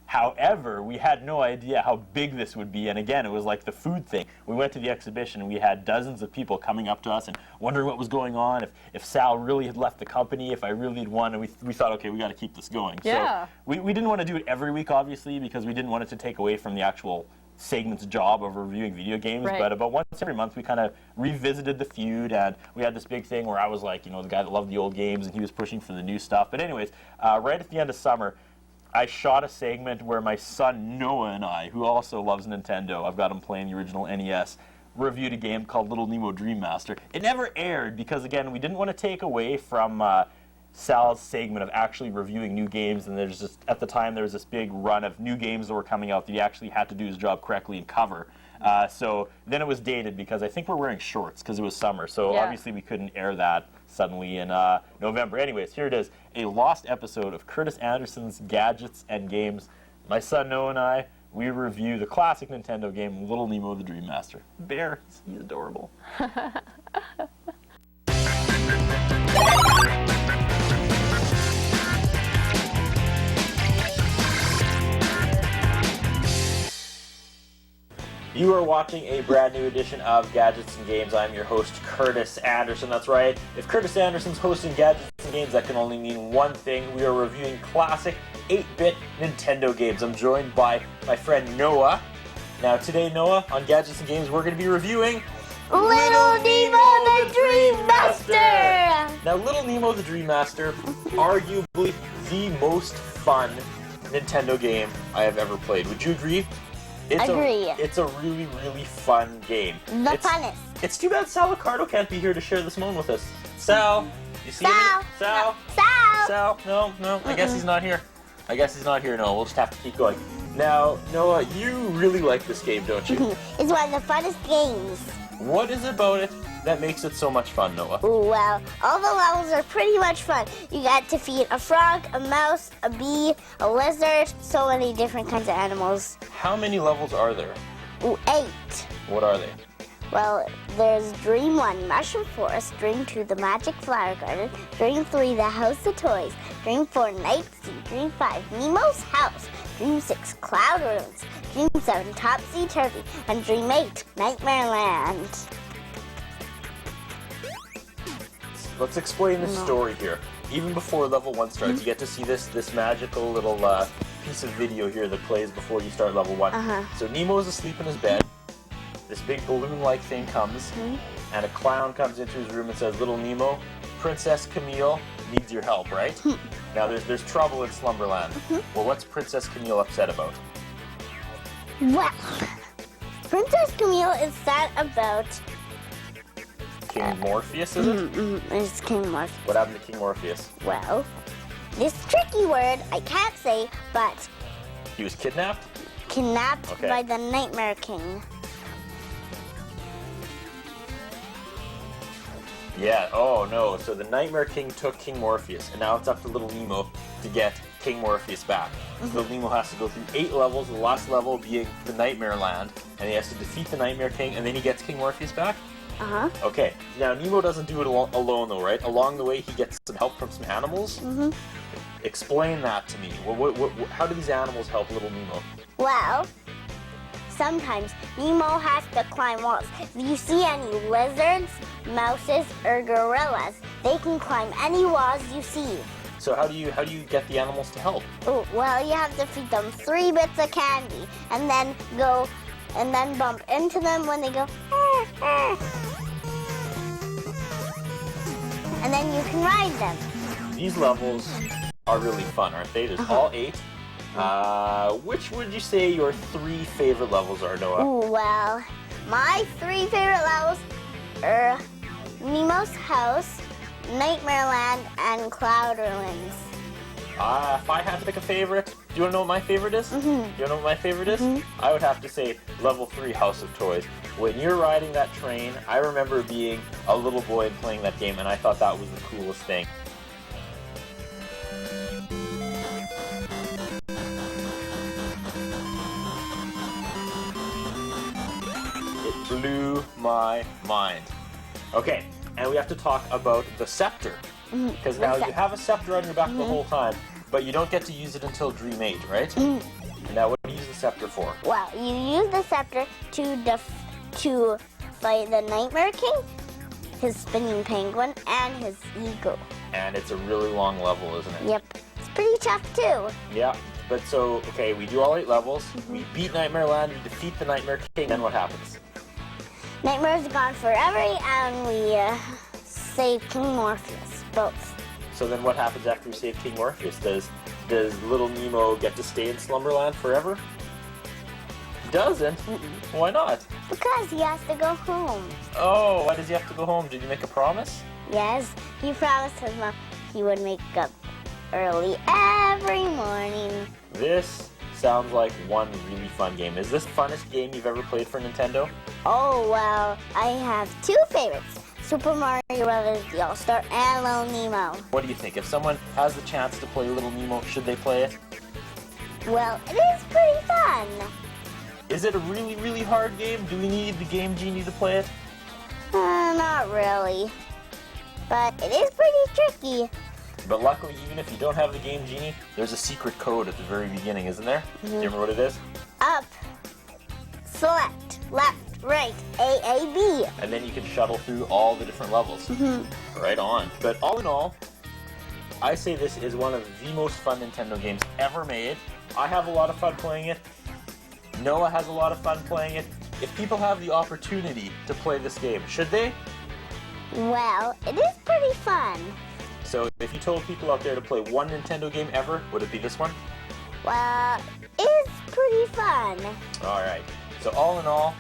However, we had no idea how big this would be, and again, it was like the food thing. We went to the exhibition, and we had dozens of people coming up to us and wondering what was going on, if Sal really had left the company, if I really had won, and we thought, okay, we got to keep this going. Yeah. So we didn't want to do it every week, obviously, because we didn't want it to take away from the actual segment's job of reviewing video games, but about once every month we kind of revisited the feud, and we had this big thing where I was like, you know, the guy that loved the old games, and he was pushing for the new stuff. But anyways, right at the end of summer, I shot a segment where my son Noah and I, who also loves Nintendo, I've got him playing the original NES, reviewed a game called Little Nemo Dream Master. It never aired because, again, we didn't want to take away from Sal's segment of actually reviewing new games, and there's just, at the time, there was this big run of new games that were coming out that he actually had to do his job correctly and cover. So then it was dated because I think we're wearing shorts because it was summer, so obviously we couldn't air that suddenly in November. Anyways, here it is, a lost episode of Curtis Anderson's Gadgets and Games. My son Noah and I, we review the classic Nintendo game, Little Nemo the Dream Master. Bear, he's adorable. You are watching a brand new edition of Gadgets and Games. I'm your host, Curtis Anderson. That's right. If Curtis Anderson's hosting Gadgets and Games, that can only mean one thing. We are reviewing classic 8-bit Nintendo games. I'm joined by my friend Noah. Now today, Noah, on Gadgets and Games, we're going to be reviewing Little Nemo the Dream Master! Now, Little Nemo the Dream Master, arguably the most fun Nintendo game I have ever played. Would you agree? It's a really, really fun game. The funnest. It's too bad Sal Ricardo can't be here to share this moment with us. Sal, you see him? Sal? Sal? No. I guess he's not here. No, we'll just have to keep going. Now, Noah, you really like this game, don't you? It's one of the funnest games. What is it about it that makes it so much fun, Noah? Well, all the levels are pretty much fun. You got to defeat a frog, a mouse, a bee, a lizard, so many different kinds of animals. How many levels are there? 8. What are they? Well, there's Dream 1, Mushroom Forest, Dream 2, the Magic Flower Garden, Dream 3, the House of Toys, Dream 4, Night Sea, Dream 5, Nemo's House, Dream 6, Cloud Ruins, Dream 7, Topsy Turvy, and Dream 8, Nightmare Land. let's explain the story here. Even before level 1 starts, you get to see this magical little piece of video here that plays before you start level 1. So Nemo is asleep in his bed. This big balloon-like thing comes, and a clown comes into his room and says, "Little Nemo, Princess Camille needs your help," right? Now there's trouble in Slumberland. Well, what's Princess Camille upset about? Well, Princess Camille is sad about King Morpheus, is it? It's King Morpheus. What happened to King Morpheus? Well, this tricky word I can't say, but He was kidnapped? kidnapped by the Nightmare King. Yeah, oh no, so the Nightmare King took King Morpheus, and now it's up to little Nemo to get King Morpheus back. Little Nemo has to go through 8 levels, the last level being the Nightmare Land, and he has to defeat the Nightmare King, and then he gets King Morpheus back? Okay, now Nemo doesn't do it alone though, right? Along the way he gets some help from some animals? Explain that to me. How do these animals help little Nemo? Well, sometimes Nemo has to climb walls. If you see any lizards, mouses, or gorillas, they can climb any walls you see. So how do you get the animals to help? Oh, well, you have to feed them 3 bits of candy, and then bump into them when they go, and then you can ride them. These levels are really fun, aren't they? There's all 8. Which would you say your 3 favorite levels are, Noah? Ooh, well, my 3 favorite levels are Nemo's house, Nightmare Land, and Clouderlands. If I had to pick a favorite, do you want to know what my favorite is? Do you want to know what my favorite is? I would have to say level 3, House of Toys. When you're riding that train, I remember being a little boy and playing that game, and I thought that was the coolest thing. It blew my mind. Okay, and we have to talk about the scepter. Because now you have a scepter on your back the whole time, but you don't get to use it until Dream 8, right? Now what do you use the scepter for? Well, you use the scepter to fight the Nightmare King, his spinning penguin, and his eagle. And it's a really long level, isn't it? Yep. It's pretty tough, too. Yeah, but so, okay, we do all 8 levels, we beat Nightmare Land, we defeat the Nightmare King, then what happens? Nightmare's gone forever, and we save King Morpheus, both. So then what happens after we save King Morpheus? Does little Nemo get to stay in Slumberland forever? He doesn't? Why not? Because he has to go home. Oh, why does he have to go home? Did he make a promise? Yes, he promised his mom he would wake up early every morning. This sounds like one really fun game. Is this the funnest game you've ever played for Nintendo? Oh, well, I have 2 favorites. Super Mario Brothers, the All-Star, and Little Nemo. What do you think? If someone has the chance to play Little Nemo, should they play it? Well, it is pretty fun. Is it a really, really hard game? Do we need the Game Genie to play it? Not really. But it is pretty tricky. But luckily, even if you don't have the Game Genie, there's a secret code at the very beginning, isn't there? Do you remember what it is? Up, select, left, right, A, B. And then you can shuttle through all the different levels. Right on. But all in all, I say this is one of the most fun Nintendo games ever made. I have a lot of fun playing it. Noah has a lot of fun playing it. If people have the opportunity to play this game, should they? Well, it is pretty fun. So if you told people out there to play one Nintendo game ever, would it be this one? Well, it's pretty fun. Alright, so all in all,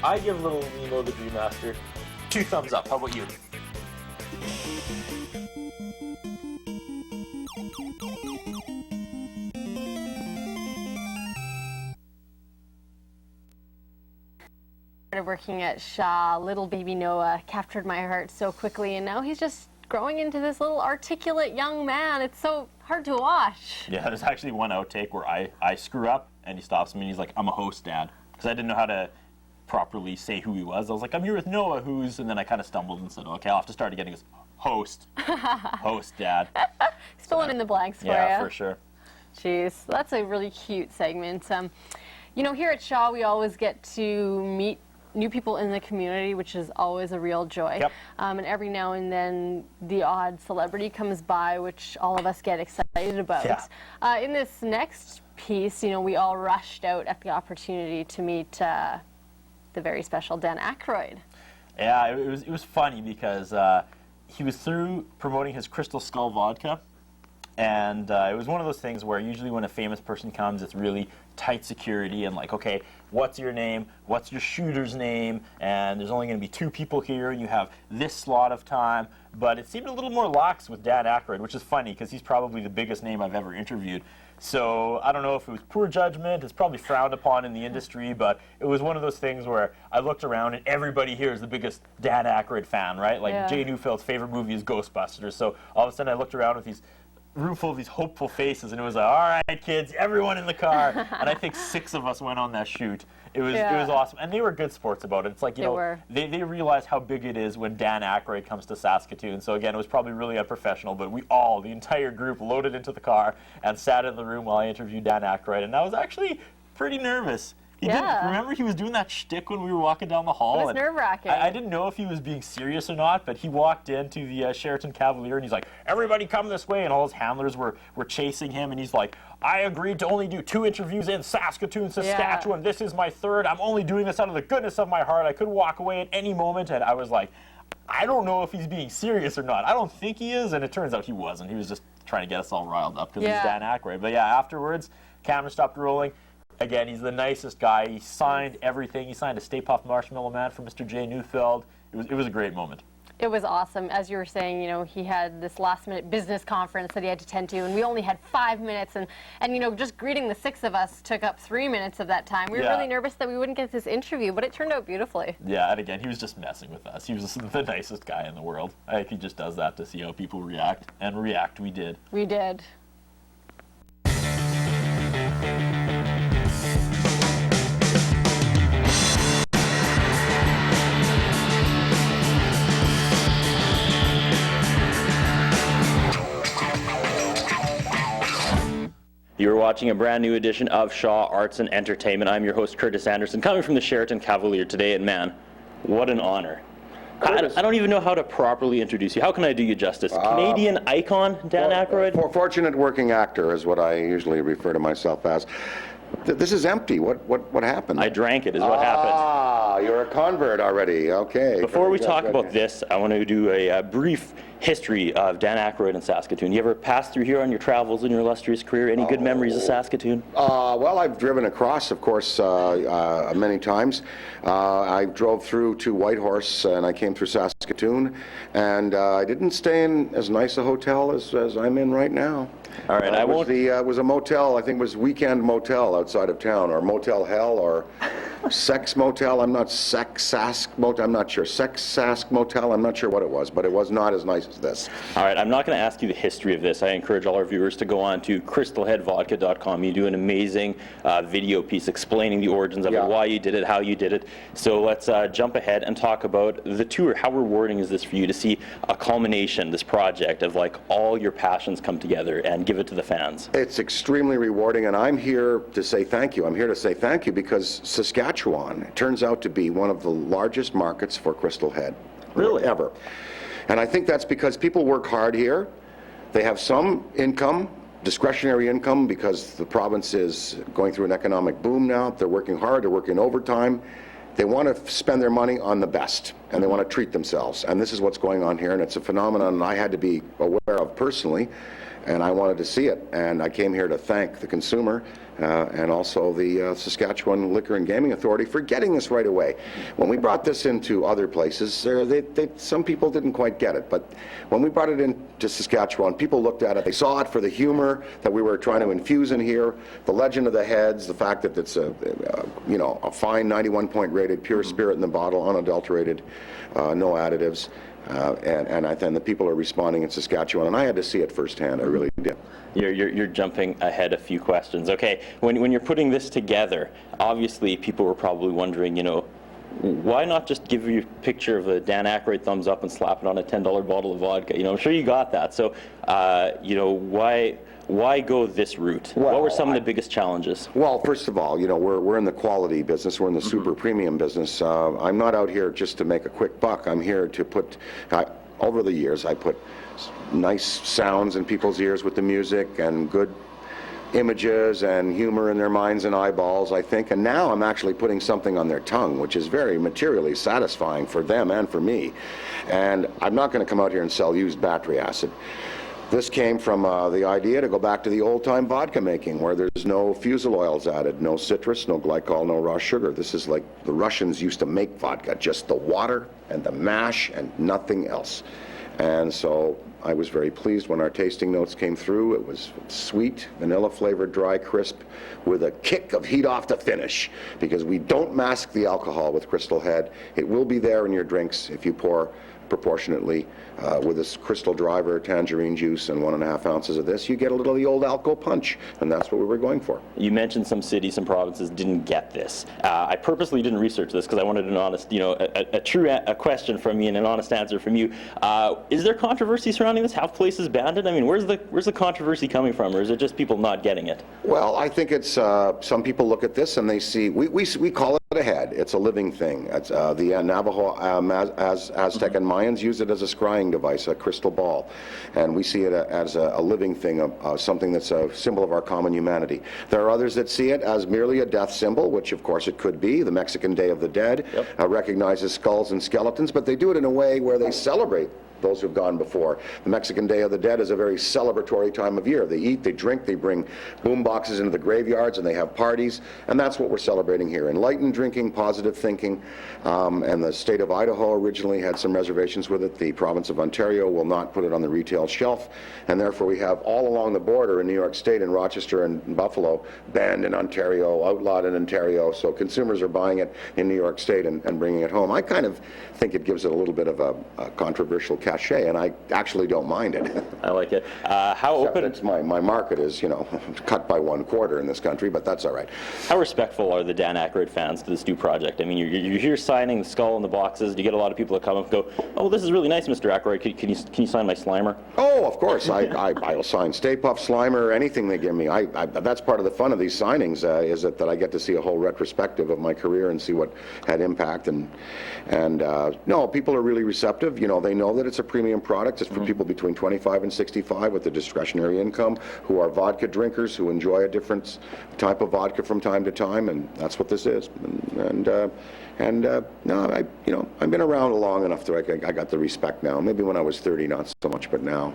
I give Little Nemo the Dream Master 2 thumbs up. How about you? Started working at Shaw, little baby Noah captured my heart so quickly, and now he's just growing into this little articulate young man. It's so hard to watch. Yeah, there's actually one outtake where I screw up and he stops me and he's like, "I'm a host, Dad." Because I didn't know how to properly say who he was. I was like, "I'm here with Noah, who's," and then I kind of stumbled and said, "Okay, I'll have to start again." He goes, "Host." Host, Dad. He's filling in the blanks for you. Yeah, for sure. Jeez, that's a really cute segment. You know, here at Shaw, we always get to meet new people in the community, which is always a real joy. Yep. And every now and then the odd celebrity comes by, which all of us get excited about. Yeah. In this next piece, we all rushed out at the opportunity to meet the very special Dan Aykroyd. Yeah, it was funny because he was through promoting his Crystal Skull vodka, and it was one of those things where usually when a famous person comes, it's really tight security and like, okay, what's your name? What's your shooter's name? And there's only going to be 2 people here, and you have this slot of time. But it seemed a little more lax with Dan Aykroyd, which is funny because he's probably the biggest name I've ever interviewed. So I don't know if it was poor judgment. It's probably frowned upon in the industry, but it was one of those things where I looked around and everybody here is the biggest Dan Aykroyd fan, right? Like Jay Neufeld's favorite movie is Ghostbusters. So all of a sudden I looked around with these room full of these hopeful faces, and it was like, all right, kids, everyone in the car. And I think 6 of us went on that shoot. It was awesome, and they were good sports about it. It's like, they realized how big it is when Dan Aykroyd comes to Saskatoon. So again, it was probably really unprofessional, but we all, the entire group, loaded into the car and sat in the room while I interviewed Dan Aykroyd, and I was actually pretty nervous. Remember, he was doing that shtick when we were walking down the hall. It was nerve-wracking. I didn't know if he was being serious or not, but he walked into the Sheraton Cavalier, and he's like, everybody come this way, and all his handlers were chasing him, and he's like, I agreed to only do 2 interviews in Saskatoon, Saskatchewan. Yeah. This is my 3rd. I'm only doing this out of the goodness of my heart. I could walk away at any moment, and I was like, I don't know if he's being serious or not. I don't think he is, and it turns out he wasn't. He was just trying to get us all riled up because he's Dan Aykroyd. But yeah, afterwards, camera stopped rolling. Again, he's the nicest guy. He signed everything. He signed a Stay Puft Marshmallow Man for Mr. Jay Neufeld. It was a great moment. It was awesome. As you were saying, he had this last-minute business conference that he had to attend to, and we only had 5 minutes, and just greeting the 6 of us took up 3 minutes of that time. We were really nervous that we wouldn't get this interview, but it turned out beautifully. Yeah, and again, he was just messing with us. He was the nicest guy in the world. I think he just does that to see how people react, and react we did. We did. You're watching a brand new edition of Shaw Arts and Entertainment. I'm your host, Curtis Anderson, coming from the Sheraton Cavalier today, and man, what an honor. I don't even know how to properly introduce you. How can I do you justice? Canadian icon, Dan Aykroyd? Fortunate working actor is what I usually refer to myself as. This is empty. What happened? I drank it, is what happened. Ah, you're a convert already. Okay. Before we talk about this, I want to do a brief history of Dan Aykroyd in Saskatoon. You ever passed through here on your travels in your illustrious career? Any good memories of Saskatoon? Well, I've driven across, of course, many times. I drove through to Whitehorse, and I came through Saskatoon, and I didn't stay in as nice a hotel as I'm in right now. All right, it was a motel. I think it was Weekend Motel outside of town, or Motel Hell, or Sex Motel. I'm not Sask Motel. I'm not sure. Sex Sask Motel. I'm not sure what it was, but it was not as nice as this. All right, I'm not going to ask you the history of this. I encourage all our viewers to go on to crystalheadvodka.com. You do an amazing video piece explaining the origins of it, why you did it, how you did it. So let's jump ahead and talk about the tour. How rewarding is this for you to see a culmination, this project of like all your passions come together and give it to the fans? It's extremely rewarding, and I'm here to say thank you. I'm here to say thank you because Saskatchewan turns out to be one of the largest markets for Crystal Head. Really? Ever. And I think that's because people work hard here. They have some income, discretionary income, because the province is going through an economic boom now. They're working hard, they're working overtime. They want to spend their money on the best, and they want to treat themselves. And this is what's going on here, and it's a phenomenon I had to be aware of personally, and I wanted to see it. And I came here to thank the consumer and also the Saskatchewan Liquor and Gaming Authority for getting this right away. When we brought this into other places, some people didn't quite get it, but when we brought it into Saskatchewan, people looked at it, they saw it for the humor that we were trying to infuse in here, the legend of the heads, the fact that it's a fine 91-point rated, pure spirit in the bottle, unadulterated, no additives. And I think the people are responding in Saskatchewan, and I had to see it firsthand. I really did. You're jumping ahead a few questions. Okay, when you're putting this together, obviously people were probably wondering, why not just give you a picture of a Dan Aykroyd thumbs up and slap it on a $10 bottle of vodka? I'm sure you got that. So, why Why go this route? Well, what were some of the biggest challenges? Well, first of all, we're in the quality business. We're in the super premium business. I'm not out here just to make a quick buck. I'm here to put, over the years, I put nice sounds in people's ears with the music and good images and humor in their minds and eyeballs, I think. And now I'm actually putting something on their tongue, which is very materially satisfying for them and for me. And I'm not going to come out here and sell used battery acid. This came from the idea to go back to the old-time vodka making, where there's no fusel oils added, no citrus, no glycol, no raw sugar. This is like the Russians used to make vodka, just the water and the mash and nothing else. And so I was very pleased when our tasting notes came through. It was sweet, vanilla-flavored, dry, crisp, with a kick of heat off the finish, because we don't mask the alcohol with Crystal Head. It will be there in your drinks if you pour proportionately. With this Crystal Driver, tangerine juice, and 1.5 ounces of this, you get a little of the old alco punch, and that's what we were going for. You mentioned some cities, some provinces didn't get this. I purposely didn't research this because I wanted an honest, a question from you and an honest answer from you. Is there controversy surrounding this? Have places banned it? I mean, where's the controversy coming from, or is it just people not getting it? Well, I think it's some people look at this and they see we call it a head. It's a living thing. It's, the Navajo, Aztec, and Mayans use it as a scrying device, a crystal ball, and we see it as a living thing, something that's a symbol of our common humanity. There are others that see it as merely a death symbol, which of course it could be. The Mexican Day of the Dead recognizes skulls and skeletons, but they do it in a way where they celebrate those who've gone before. The Mexican Day of the Dead is a very celebratory time of year. They eat, they drink, they bring boom boxes into the graveyards, and they have parties, and that's what we're celebrating here. Enlightened drinking, positive thinking, and the state of Idaho originally had some reservations with it. The province of Ontario will not put it on the retail shelf, and therefore we have all along the border in New York State, in Rochester and Buffalo, banned in Ontario, outlawed in Ontario, so consumers are buying it in New York State and bringing it home. I kind of think it gives it a little bit of a controversial cachet, and I actually don't mind it. I like it. How open? It's my market is, cut by 1/4 in this country, but that's all right. How respectful are the Dan Aykroyd fans to this new project? I mean, you're here signing the skull in the boxes. Do you get a lot of people that come up and go, "Oh, this is really nice, Mr. Aykroyd. Can you sign my Slimer?" Oh, of course. I'll sign Stay Puft, Slimer, anything they give me. That's part of the fun of these signings, is that I get to see a whole retrospective of my career and see what had impact. And no, people are really receptive. They know that it's a premium product. It's for people between 25 and 65 with a discretionary income, who are vodka drinkers, who enjoy a different type of vodka from time to time, and that's what this is. No, I've been around long enough that I got the respect now. Maybe when I was 30, not so much, but now,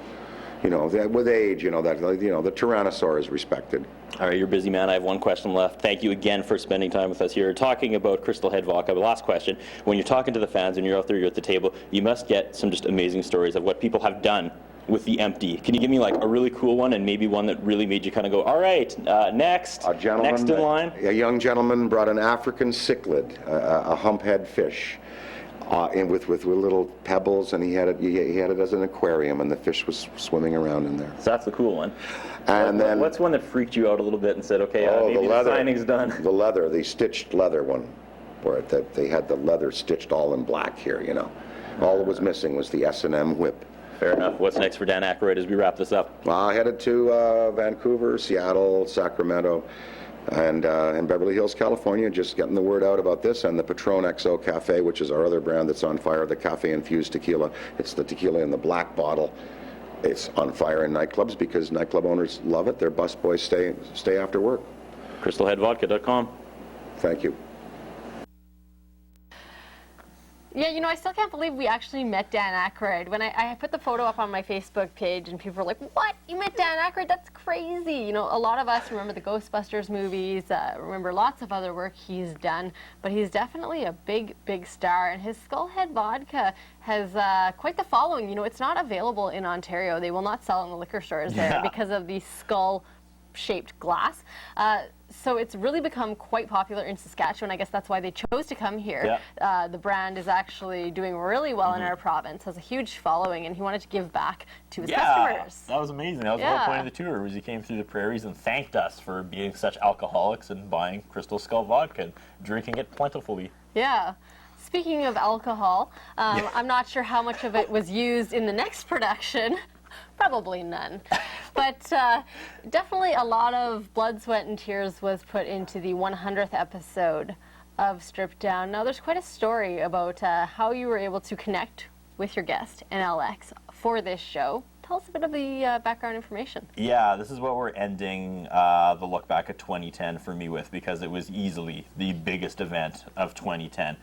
with age, the Tyrannosaur is respected. All right, you're a busy man. I have one question left. Thank you again for spending time with us here, talking about Crystal Head Vodka. The last question: when you're talking to the fans and you're out there, you're at the table, you must get some just amazing stories of what people have done with the empty. Can you give me like a really cool one, and maybe one that really made you kind of go, all right, next in line? A young gentleman brought an African cichlid, a humphead fish, with little pebbles, and he had it as an aquarium, and the fish was swimming around in there. So that's the cool one. And then what's one that freaked you out a little bit and said, okay, maybe the signing's done? The stitched leather one, where they had the leather stitched all in black here. All that was missing was the S&M whip. Fair enough. What's next for Dan Aykroyd as we wrap this up? Headed to Vancouver, Seattle, Sacramento, and in Beverly Hills, California, just getting the word out about this, and the Patron XO Cafe, which is our other brand that's on fire, the cafe-infused tequila. It's the tequila in the black bottle. It's on fire in nightclubs because nightclub owners love it. Their busboys stay after work. CrystalHeadVodka.com. Thank you. Yeah, I still can't believe we actually met Dan Aykroyd. When I put the photo up on my Facebook page and people were like, what? You met Dan Aykroyd? That's crazy. A lot of us remember the Ghostbusters movies, remember lots of other work he's done, but he's definitely a big, big star, and his Skullhead Vodka has quite the following. It's not available in Ontario. They will not sell it in the liquor stores there because of the skull-shaped glass. So it's really become quite popular in Saskatchewan. I guess that's why they chose to come here. Yeah. The brand is actually doing really well in our province, has a huge following, and he wanted to give back to his customers. That was amazing. That was the whole point of the tour, was he came through the prairies and thanked us for being such alcoholics and buying Crystal Skull Vodka and drinking it plentifully. Yeah. Speaking of alcohol, I'm not sure how much of it was used in the next production. Probably none. But definitely a lot of blood, sweat, and tears was put into the 100th episode of Stripped Down. Now, there's quite a story about how you were able to connect with your guest, NLX, for this show. Tell us a bit of the background information. Yeah, this is what we're ending the look back at 2010 for me with, because it was easily the biggest event of 2010.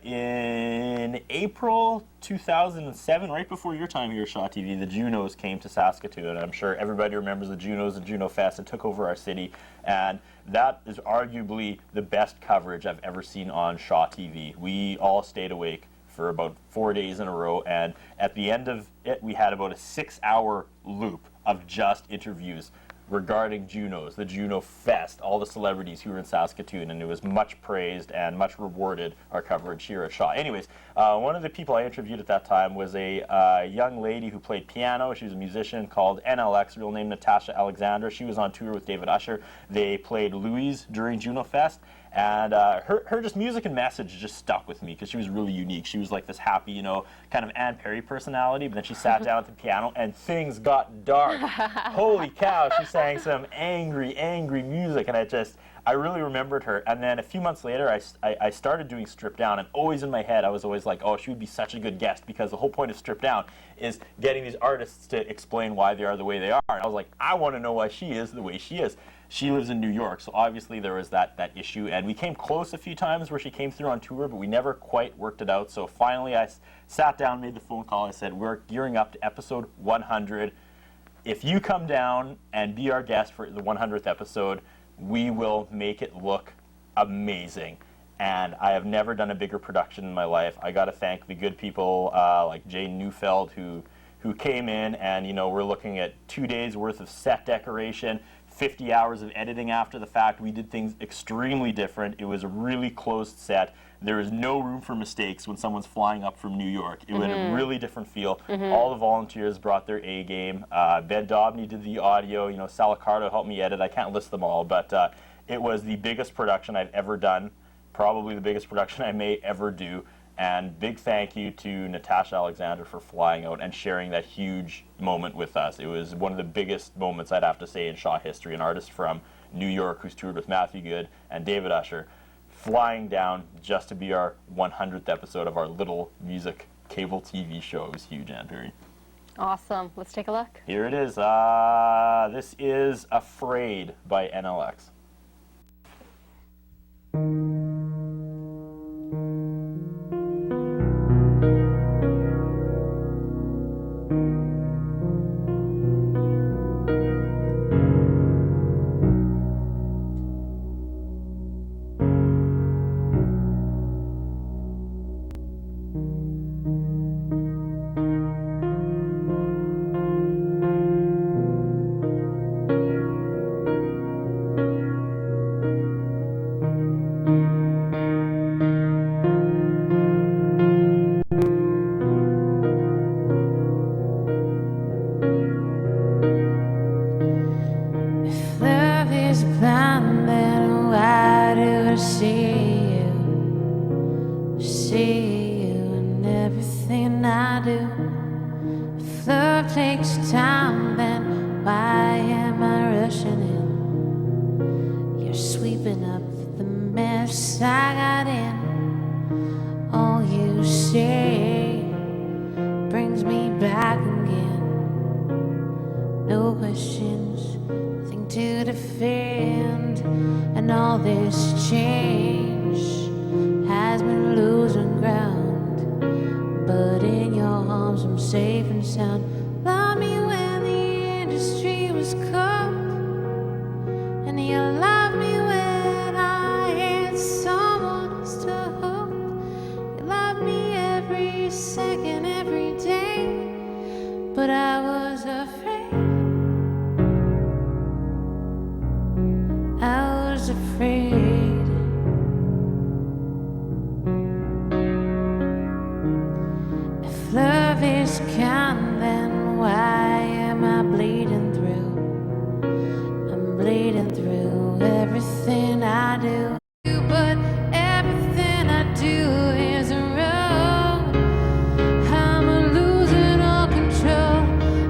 In April 2007, right before your time here at Shaw TV, the Junos came to Saskatoon. I'm sure everybody remembers the Junos and Juno Fest. It took over our city, and that is arguably the best coverage I've ever seen on Shaw TV. We all stayed awake for about 4 days in a row, and at the end of it, we had about a 6-hour loop of just interviews regarding Junos, the Juno Fest, all the celebrities who were in Saskatoon, and it was much praised and much rewarded, our coverage here at Shaw. Anyways, one of the people I interviewed at that time was a young lady who played piano. She was a musician called NLX, real name Natasha Alexander. She was on tour with David Usher. They played Louise during Juno Fest. And her just music and message just stuck with me because she was really unique. She was like this happy, you know, kind of Ann Perry personality, but then she sat down at the piano and things got dark. Holy cow, she sang some angry, angry music, and I really remembered her. And then a few months later, I started doing Stripped Down, and always in my head, I was always like, oh, she would be such a good guest, because the whole point of Stripped Down is getting these artists to explain why they are the way they are. And I was like, I want to know why she is the way she is. She lives in New York, so obviously there was that issue, and we came close a few times where she came through on tour, but we never quite worked it out. So finally I sat down, made the phone call. I said, we're gearing up to episode 100. If you come down and be our guest for the 100th episode, we will make it look amazing. And I have never done a bigger production in my life. I got to thank the good people like Jane Neufeld who came in, and you know, we're looking at 2 days worth of set decoration, 50 hours of editing after the fact. We did things extremely different. It was a really closed set. There is no room for mistakes when someone's flying up from New York. It had a really different feel. All the volunteers brought their A game. Ben Dobney did the audio. You know, Salicardo helped me edit. I can't list them all, but it was the biggest production I've ever done, probably the biggest production I may ever do. And big thank you to Natasha Alexander for flying out and sharing that huge moment with us. It was one of the biggest moments, I'd have to say, in Shaw history. An artist from New York who's toured with Matthew Good and David Usher, flying down just to be our 100th episode of our little music cable TV show. It was huge, Ann Perry. Awesome. Let's take a look. Here it is. This is Afraid by NLX.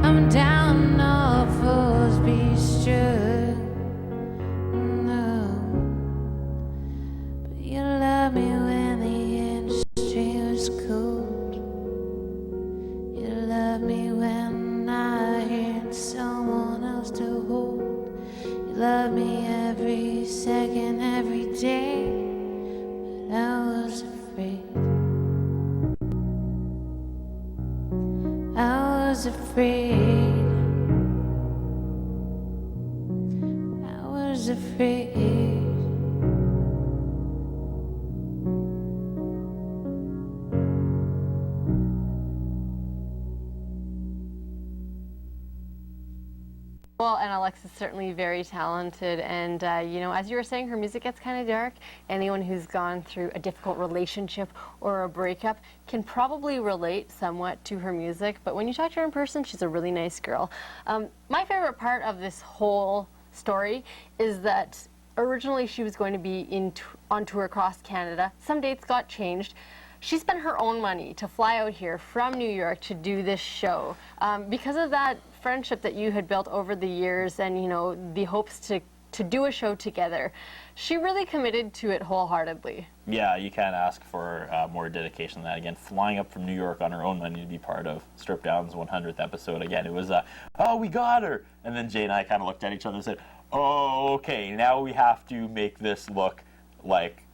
I'm down off of NLX is certainly very talented, and you know, as you were saying, her music gets kind of dark. Anyone who's gone through a difficult relationship or a breakup can probably relate somewhat to her music, but when you talk to her in person, she's a really nice girl. My favorite part of this whole story is that originally she was going to be on tour across Canada. Some dates got changed. She spent her own money to fly out here from New York to do this show. Because of that friendship that you had built over the years and, you know, the hopes to do a show together, she really committed to it wholeheartedly. Yeah, you can't ask for more dedication than that. Again, flying up from New York on her own money to be part of Strip Down's 100th episode. Again, it was, oh, we got her! And then Jay and I kind of looked at each other and said, oh, okay, now we have to make this look like,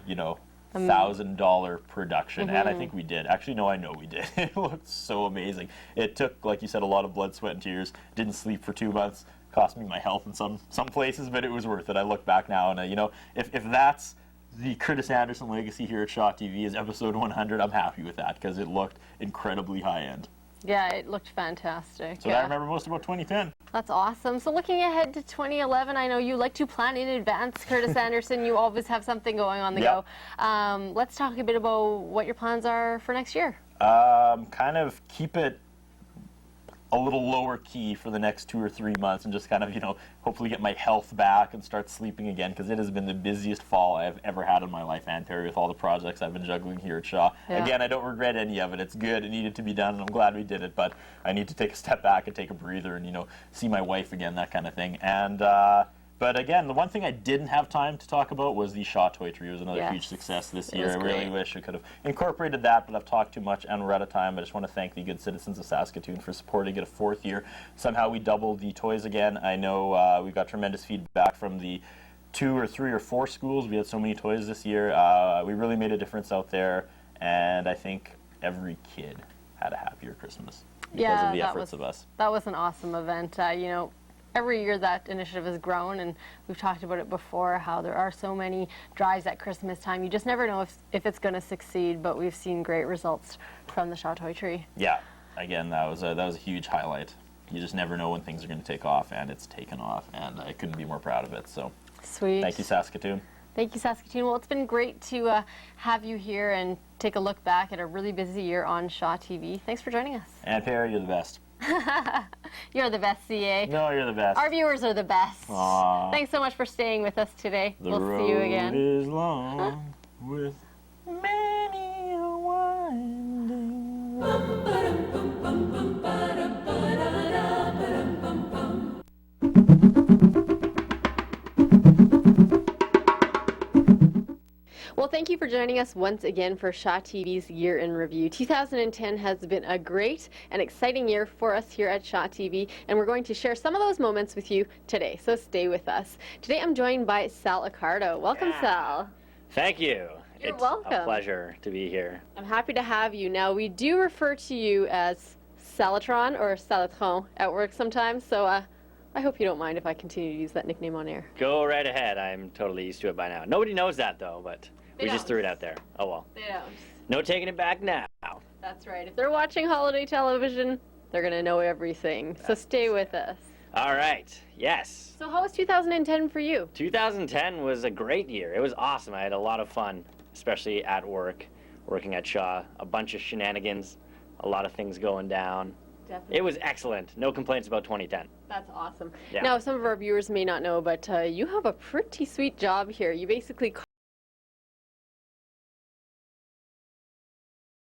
you know, $1,000 production, and I think we did. Actually, no, I know we did. It looked so amazing. It took, like you said, a lot of blood, sweat, and tears. Didn't sleep for 2 months. Cost me my health in some places, but it was worth it. I look back now, and you know, if that's the Curtis Anderson legacy here at Shaw TV is episode 100, I'm happy with that because it looked incredibly high end. Yeah, it looked fantastic. So I remember most about 2010. That's awesome. So looking ahead to 2011, I know you like to plan in advance, Curtis Anderson. You always have something going on the go. Let's talk a bit about what your plans are for next year. Kind of keep it a little lower key for the next 2 or 3 months and just kind of, you know, hopefully get my health back and start sleeping again because it has been the busiest fall I've ever had in my life, and Parry, with all the projects I've been juggling here at Shaw. Yeah. Again, I don't regret any of it. It's good. It needed to be done, and I'm glad we did it, but I need to take a step back and take a breather and, you know, see my wife again, that kind of thing. And, but again, the one thing I didn't have time to talk about was the Shaw Toy Tree. It was another huge success this year. I really wish we could have incorporated that, but I've talked too much and we're out of time. I just want to thank the good citizens of Saskatoon for supporting it a 4th year. Somehow we doubled the toys again. I know we got tremendous feedback from the 2 or 3 or 4 schools. We had so many toys this year. We really made a difference out there, and I think every kid had a happier Christmas because of the efforts of us. That was an awesome event. You know, every year that initiative has grown, and we've talked about it before, how there are so many drives at Christmas time. You just never know if it's going to succeed, but we've seen great results from the Shaw Toy Tree. Yeah, again, that was a huge highlight. You just never know when things are going to take off, and it's taken off, and I couldn't be more proud of it. So, sweet. Thank you, Saskatoon. Thank you, Saskatoon. Well, it's been great to have you here and take a look back at a really busy year on Shaw TV. Thanks for joining us. And Parry, you're the best. You're the best, CA. No, you're the best. Our viewers are the best. Aww. Thanks so much for staying with us today. We'll see you again. The road is long with many a winding Well, thank you for joining us once again for Shaw TV's Year in Review. 2010 has been a great and exciting year for us here at Shaw TV, and we're going to share some of those moments with you today, so stay with us. Today I'm joined by Sal Accardo. Welcome, Sal. Thank you. You're welcome. It's a pleasure to be here. I'm happy to have you. Now, we do refer to you as Salatron or Salatron at work sometimes, so I hope you don't mind if I continue to use that nickname on air. Go right ahead. I'm totally used to it by now. Nobody knows that, though, but we just threw it out there. Oh, well. They don't. No taking it back now. That's right. If they're watching holiday television, they're going to know everything. So stay with us. All right. Yes. So how was 2010 for you? 2010 was a great year. It was awesome. I had a lot of fun, especially at work, working at Shaw. A bunch of shenanigans, a lot of things going down. Definitely. It was excellent. No complaints about 2010. That's awesome. Yeah. Now, some of our viewers may not know, but you have a pretty sweet job here. You basically